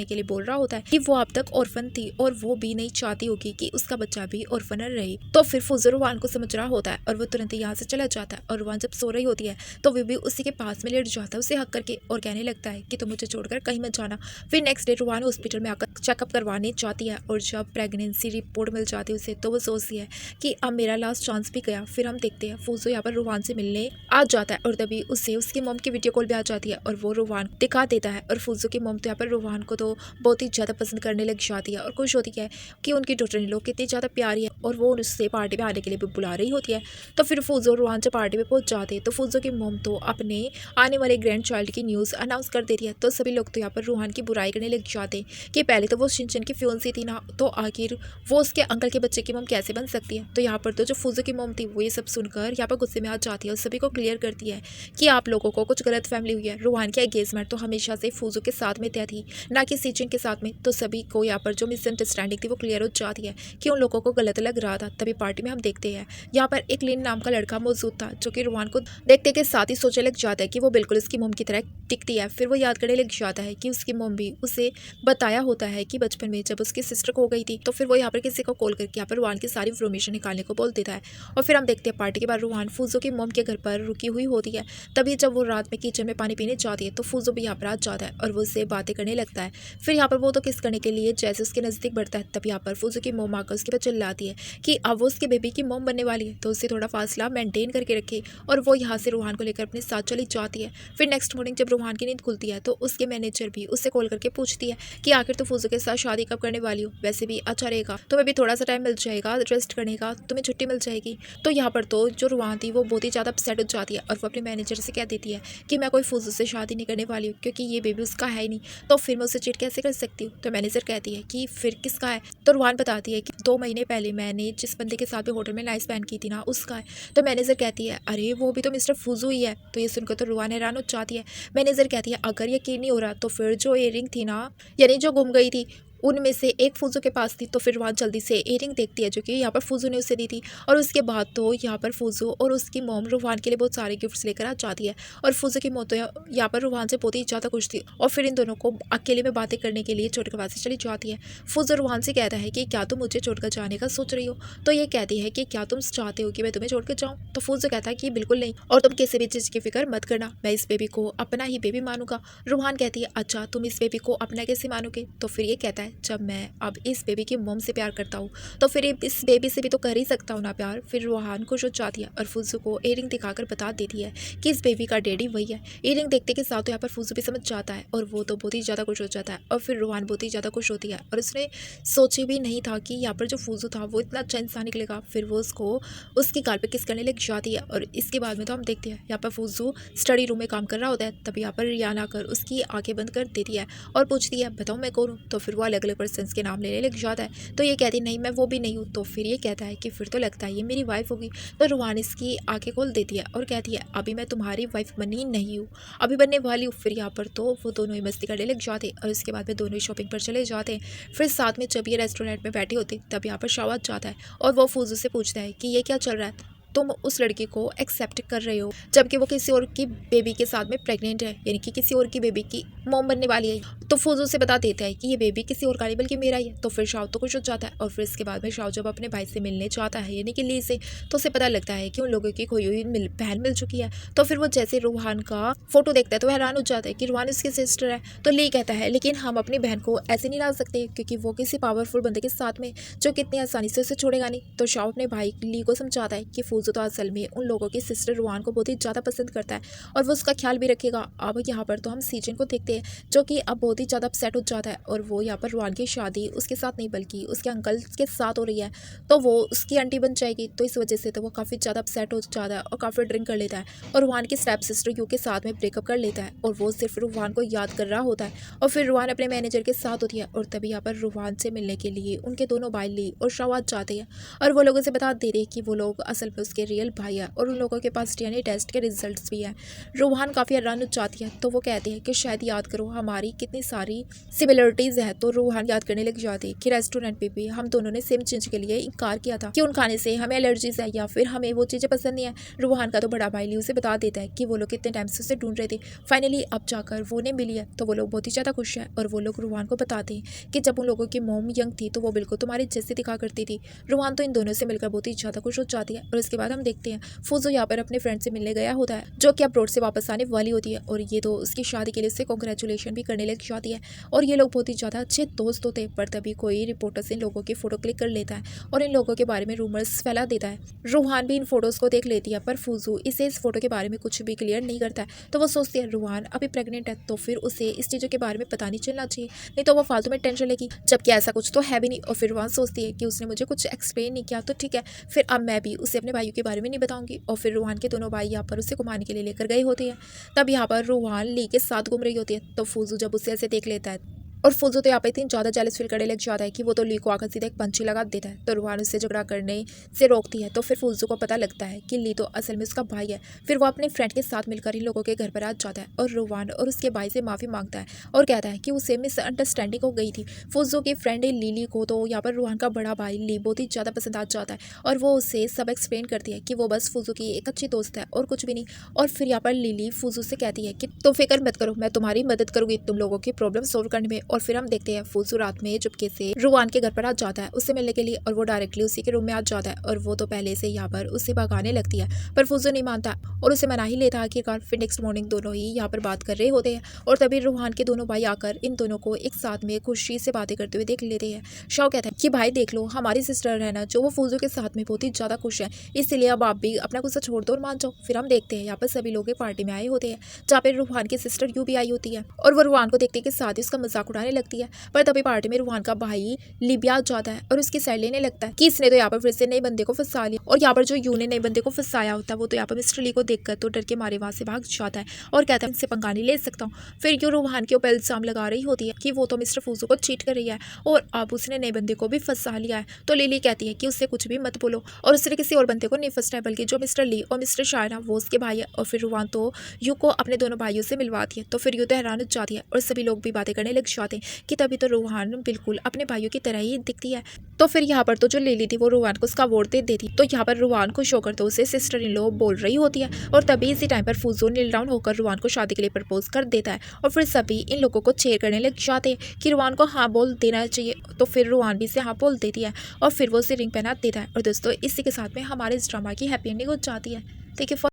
[SPEAKER 1] के लिए बोल रहा होता है कि वो अब तक ऑर्फन थी और वो भी नहीं चाहती होगी कि उसका बच्चा भी ऑर्फनर रहे। तो फिर फूजो रूहान को समझ रहा होता है और वो तुरंत यहाँ से चला जाता है और रूहान जब सो रही होती है तो वो भी उसी के पास में लेट जाता है उसे हक करके और कहने लगता है कि तुम मुझे छोड़कर कहीं मत जाना। फिर नेक्स्ट डे रूहान हॉस्पिटल में आकर चेकअप करवाने जाती है और जब प्रेगनेंसी रिपोर्ट मिल जाती है उसे तो वो सोचती है कि अब मेरा लास्ट चांस भी गया। फिर हम देखते हैं फूजो यहाँ पर रूहान से मिलने आ जाता है और तभी उससे उसकी मॉम की वीडियो कॉल भी आ जाती है और वो रूहान दिखा देता है और फूजो की मॉम तो यहाँ पर रूहान को तो बहुत ही ज़्यादा पसंद करने लग जाती है और खुश होती है कि उनकी डॉटर इन लोग कितनी ज़्यादा प्यारी है और वो उससे पार्टी में आने के लिए भी बुला रही होती है। तो फिर फूजो रूहान जब पार्टी में पहुंच जाते हैं तो फूजो की मॉम तो अपने आने वाले ग्रैंड चाइल्ड की न्यूज़ अनाउंस कर देती है होती है तो सभी लोग तो यहाँ पर रूहान की बुराई करने लग जाते हैं कि पहले तो वो शिनचैन की फ्यूंसी थी ना, तो आखिर वो उसके अंकल के बच्चे की मॉम कैसे बन सकती है। तो यहाँ पर तो जो फूजो की मॉम थी वो ये सब सुनकर यहाँ पर गुस्से में आ जाती है और सभी को क्लियर करती है कि आप लोगों को कुछ गलत फैमिली हुई है। रूहान की एंगेजमेंट तो हमेशा से फूजो के साथ में तय थी, ना कि सीचिन के साथ में। तो सभी को यहाँ पर जो मिसअंडरस्टैंडिंग थी वो क्लियर हो जाती है कि उन लोगों को गलत लग रहा था। तभी पार्टी में हम देखते हैं यहाँ पर एक लिन नाम का लड़का मौजूद था जो कि रूहान को देखते के साथ ही सोचने लग जाता है कि वो बिल्कुल उसकी मोम की तरह दिखती है। फिर वो याद करने लग जाता है कि उसकी मोम भी उसे बताया होता है कि बचपन में जब उसकी सिस्टर खो गई थी तो फिर वो यहाँ पर किसी को कॉल करके यहाँ पर रूहान की सारी इन्फॉर्मेशन निकालने को बोल देता है। और फिर हम देखते हैं पार्टी के बाद रूहान फूजो की मोम के घर पर रुकी हुई होती है। तभी जब वो रात में किचन में पानी पीने जाती है तो फूजो भी यहाँ पर आ जाता है और वो उससे बातें करने लगता है। फिर यहाँ पर वो तो किस करने के लिए जैसे उसके नज़दीक बढ़ता है तब यहाँ पर फूजो की मोम आकर उसके पर चिल्लाती है कि अब वो उसके बेबी की मोम बनने वाली है तो उससे थोड़ा फासला मेंटेन करके रखे। और वो यहाँ से रूहान को लेकर अपने साथ चली जाती है। फिर नेक्स्ट मॉर्निंग जब रूहान की नींद खुलती है तो उसके मैनेजर भी उससे कॉल करके पूछती है कि आखिर तो फूजो के साथ शादी कब करने वाली हो, वैसे भी अच्छा रहेगा, तुम्हें भी थोड़ा सा टाइम मिल जाएगा रेस्ट करने का, तुम्हें छुट्टी मिल जाएगी। तो यहाँ पर तो जो रूहान थी वो बहुत ही ज़्यादा अपसेट हो जाती है और वो अपने मैनेजर से कह देती है कि मैं कोई फूजो से शादी नहीं करने वाली हूँ क्योंकि ये बेबी उसका है ही नहीं, तो फिर मैं उसे चीट कैसे कर सकती हूँ। तो मैनेजर कहती है कि फिर किसका है। तो रूहान बताती है कि 2 महीने पहले मैंने जिस बंदे के साथ भी होटल में नाइट स्पेंड की थी ना उसका है। तो मैनेजर कहती है अरे वो भी तो मिस्टर फूजो ही है। तो ये सुनकर तो रूहान हैरान हो जाती है। मैनेजर कहती है अगर यकीन नहीं हो रहा तो फिर जो इयरिंग थी ना, यानी जो गुम गई थी, उनमें से एक फूजो के पास थी। तो फिर वहाँ जल्दी से इयरिंग देखती है जो कि यहाँ पर फूजो ने उसे दी थी। और उसके बाद तो यहाँ पर फूजो और उसकी मॉम रूहान के लिए बहुत सारे गिफ्ट्स लेकर आ जाती है। और फूजो की मौत तो यहाँ पर रूहान से बहुत ही ज़्यादा खुश थी और फिर इन दोनों को अकेले में बातें करने के लिए छोड़कर वहाँ से चली जाती है। फूजो रूहान से कहता है कि क्या तुम मुझे छोड़कर जाने का सोच रही हो। तो ये कहती है कि क्या तुम चाहते हो कि मैं तुम्हें छोड़कर जाऊँ। तो फूजो कहता है कि बिल्कुल नहीं, और तुम किसी भी चीज़ की फिक्र मत करना, मैं इस बेबी को अपना ही बेबी मानूंगा। रूहान कहती है अच्छा तुम इस बेबी को अपना कैसे मानोगे। तो फिर ये कहता है जब मैं अब इस बेबी की मॉम से प्यार करता हूँ तो फिर इस बेबी से भी तो कर ही सकता हूँ ना प्यार। फिर रूहान खुश हो जाती है और फूजो को इयरिंग दिखाकर बता देती है कि इस बेबी का डैडी वही है। इयरिंग देखते के साथ तो यहाँ पर फूजो भी समझ जाता है और वो तो बहुत ही ज़्यादा खुश हो जाता है। और फिर रूहान बहुत ही ज़्यादा खुश होती है और उसने सोचे भी नहीं था कि यहाँ पर जो फूजो था वो इतना अच्छा इंसान निकलेगा। फिर वो उसको उसकी गाल पे किस करने लग जाती है। और इसके बाद में तो हम देखते हैं यहाँ पर फूजो स्टडी रूम में काम कर रहा होता है। तब यहाँ पर रियान आकर उसकी आंखें बंद कर देती है और पूछती है बताओ मैं कौन हूँ। तो फिर वो अलग अलग पर्सन के नाम लेने लग जाता है। तो ये कहती नहीं मैं वो भी नहीं हूँ। तो फिर ये कहता है कि फिर तो लगता है ये मेरी वाइफ होगी। तो रूहान इसकी आंखें खोल देती है और कहती है अभी मैं तुम्हारी वाइफ बनी नहीं हूँ, अभी बनने वाली हूँ। फिर यहाँ पर तो वो दोनों ही मस्ती करने लग जाते और उसके बाद में दोनों ही शॉपिंग पर चले जाते हैं। फिर साथ में जब ये रेस्टोरेंट में बैठे होते तब यहाँ पर शावाद जाता है और वो फूजो से पूछता है कि ये क्या चल रहा है, तुम उस लड़की को एक्सेप्ट कर रहे हो जबकि वो किसी और की बेबी के साथ में प्रेग्नेंट है, यानी कि किसी और की बेबी की मॉम बनने वाली है। तो फूजो से बता देता है कि ये बेबी किसी और का नहीं बल्कि मेरा ही है। तो फिर शाव तो खुश हो जाता है और फिर इसके बाद में शाव जब अपने भाई से मिलने जाता है यानी कि ली से, तो उसे पता लगता है कि उन लोगों की खोई हुई बहन मिल चुकी है। तो फिर वो जैसे रूहान का फोटो देखता है तो हैरान हो जाता है कि रूहान उसकी सिस्टर है। तो ली कहता है लेकिन हम अपनी बहन को ऐसे नहीं डाल सकते क्योंकि वो किसी पावरफुल बंदे के साथ में जो कितनी आसानी से उसे छोड़ेगा नहीं। तो शाव अपने भाई ली को समझाता है कि फूजो तो असल में उन लोगों की सिस्टर रूहान को बहुत ही ज़्यादा पसंद करता है और वो उसका ख्याल भी रखेगा। अब यहाँ पर तो हम सीजन को देखते हैं जो कि अब बहुत ही ज़्यादा अपसेट हो जाता है और वो यहाँ पर रूहान की शादी उसके साथ नहीं बल्कि उसके अंकल के साथ हो रही है। तो वो उसकी आंटी बन जाएगी। तो इस वजह से तो वो काफ़ी ज़्यादा अपसेट हो जाता है और काफ़ी ड्रिंक कर लेता है और रूहान की स्टेप सिस्टर यू के साथ में ब्रेकअप कर लेता है और वो सिर्फ रूहान को याद कर रहा होता है। और फिर रूहान अपने मैनेजर के साथ होती है और तभी यहाँ पर रूहान से मिलने के लिए उनके दोनों भाई ली और शावाद जाते हैं और वो लोगों से बता दे रहे हैं कि वो लोग असल में उसके रियल भाई है और उन लोगों के पास डीएनए टेस्ट के रिजल्ट्स भी हैं। रूहान काफ़ी हैरान हो जाती है तो वो कहते हैं कि शायद याद करो हमारी कितनी सारी सिमिलरिटीज़ है। तो रूहान याद करने लग जाती है कि रेस्टोरेंट पे भी हम दोनों ने सेम चीज़ के लिए इनकार किया था कि उन खाने से हमें एलर्जीज है या फिर हमें वो चीज़ें पसंद नहीं है। रूहान का तो बड़ा भाई ली उसे बता देता है कि वो लोग कितने टाइम से उसे ढूंढ रहे थे, फाइनली अब जाकर वो उन्हें मिली है। तो वो लोग बहुत ही ज़्यादा खुश है और वो लोग रूहान को बताते हैं कि जब उन लोगों की मोम यंग थी तो वो बिल्कुल तुम्हारी जैसे दिखा करती थी। रूहान तो इन दोनों से मिलकर बहुत ही ज़्यादा खुश हो जाती है और उसके बाद हम देखते हैं फूजो यहाँ पर अपने फ्रेंड से मिलने गया होता है जो कि अब्रॉड से वापस आने वाली होती है और ये तो उसकी शादी के लिए उससे कॉन्ग्रेचुलेशन भी करने लग जाती है और ये लोग बहुत ही ज़्यादा अच्छे दोस्त होते हैं। पर तभी कोई रिपोर्टर्स इन लोगों की फ़ोटो क्लिक कर लेता है और इन लोगों के बारे में रूमर्स फैला देता है। रूहान भी इन फोटोज़ को देख लेती है पर फूजो इसे इस फोटो के बारे में कुछ भी क्लियर नहीं करता है। तो वो सोचती है रूहान अभी प्रेग्नेंट है तो फिर उसे इस चीज़ों के बारे में पता नहीं चलना चाहिए, नहीं तो वो फालतू में टेंशन लेगी, जबकि ऐसा कुछ तो है भी नहीं। और फिर रूहान सोचती है कि उसने मुझे कुछ एक्सप्लेन नहीं किया तो ठीक है, फिर अब मैं भी उसे अपने भाई के बारे में नहीं बताऊंगी। और फिर रूहान के दोनों भाई यहाँ पर उसे घुमाने के लिए लेकर गए होते हैं। तब यहाँ पर रूहान ली के साथ घूम रही होती है। तो फूजू जब उसे ऐसे देख लेता है और फूजू तो यहाँ पे इतनी ज़्यादा जेलस फील करने लग जाता है कि वो तो ली को आकर सीधा एक पंची लगा देता है। तो रूहान उससे झगड़ा करने से रोकती है। तो फिर फूजू को पता लगता है कि ली तो असल में उसका भाई है। फिर वो अपने फ्रेंड के साथ मिलकर इन लोगों के घर पर आ जाता है और रूहान और उसके भाई से माफ़ी मांगता है और कहता है कि उसे मिसअंडरस्टैंडिंग हो गई थी। फूजू की फ्रेंड लिली को तो यहाँ पर रूहान का बड़ा भाई ली बहुत ही ज़्यादा पसंद आ जाता है और वो उसे सब एक्सप्लेन करती है कि वो बस फूजू की एक अच्छी दोस्त है और कुछ भी नहीं। और फिर यहाँ पर लिली फूजू से कहती है कि तुम फिक्र मत करो, मैं तुम्हारी मदद करूंगी तुम लोगों की प्रॉब्लम सोल्व करने में। और फिर हम देखते हैं फूजू रात में चुपके से रूहान के घर पर आ जाता है उससे मिलने के लिए और वो डायरेक्टली उसी के रूम में आ जाता है और वो तो पहले से यहाँ पर उसे भगाने लगती है पर फूजू नहीं मानता और उसे मना ही लेता आखिरकार। फिर नेक्स्ट मॉर्निंग दोनों ही यहाँ पर बात कर रहे होते हैं और तभी रूहान के दोनों भाई आकर इन दोनों को एक साथ में खुशी से बातें करते हुए देख लेते हैं। शाओ कहता है कि भाई देख लो, हमारी सिस्टर है ना जो वो फूजू के साथ में बहुत ही ज़्यादा खुश है, इसलिए अब आप भी अपना गुस्सा छोड़ दो और मान जाओ। फिर हम देखते हैं यहाँ पर सभी लोग एक पार्टी में आए होते हैं जहाँ पे रूहान की सिस्टर यू भी आई होती है और वो रूहान को देखते के साथ ही उसका मजाक उड़ाने लगती है। पर तभी पार्टी में रूहान का भाई लिबिया आ जाता है और उसकी साइड लेने लगता है कि इसने तो यहाँ पर फिर से नए बंदे को फंसा लिया। और यहाँ पर जो यू ने नए बंदे को फंसाया होता है वो तो यहाँ पर मिस्टर ली को देखकर तो डर के मारे वहां से भाग जाता है और कहता है इनसे पंगा नहीं ले सकता हूँ। फिर यू रूहान के ऊपर इल्जाम लगा रही होती है कि वो तो मिस्टर फूजू को चीट कर रही है और अब उसने नए बंदे को भी फंसा लिया है। तो लिली कहती है कि उससे कुछ भी मत बोलो और उसने किसी और बंदे को नहीं फंसना है बल्कि जो मिस्टर ली और मिस्टर शायरा वो उसके भाई है। और फिर रूहान तो यू को अपने दोनों भाइयों से मिलवाती है। तो फिर यू तो हैरान हो जाती है और सभी लोग भी बातें करने लग जाते हैं कि तभी तो रूहान बिल्कुल अपने भाइयों की तरह ही दिखती है। तो फिर यहाँ पर तो जो लिली थी वो रूहान को उसका अवार्ड दे देती। तो यहाँ पर रूहान को शो करते उसे सिस्टर इन लॉ बोल रही होती है और तभी इसी टाइम पर फूजू नील डाउन होकर रूहान को शादी के लिए प्रपोज कर देता है और फिर सभी इन लोगों को चेयर करने लग जाते हैं कि रूहान को हाँ बोल देना चाहिए। तो फिर रूहान भी से हाँ बोल देती है और फिर वो उसे रिंग पहना देता है। और दोस्तों इसी के साथ में हमारे इस ड्रामा की हैप्पी एंडिंग हो जाती है। Thank you for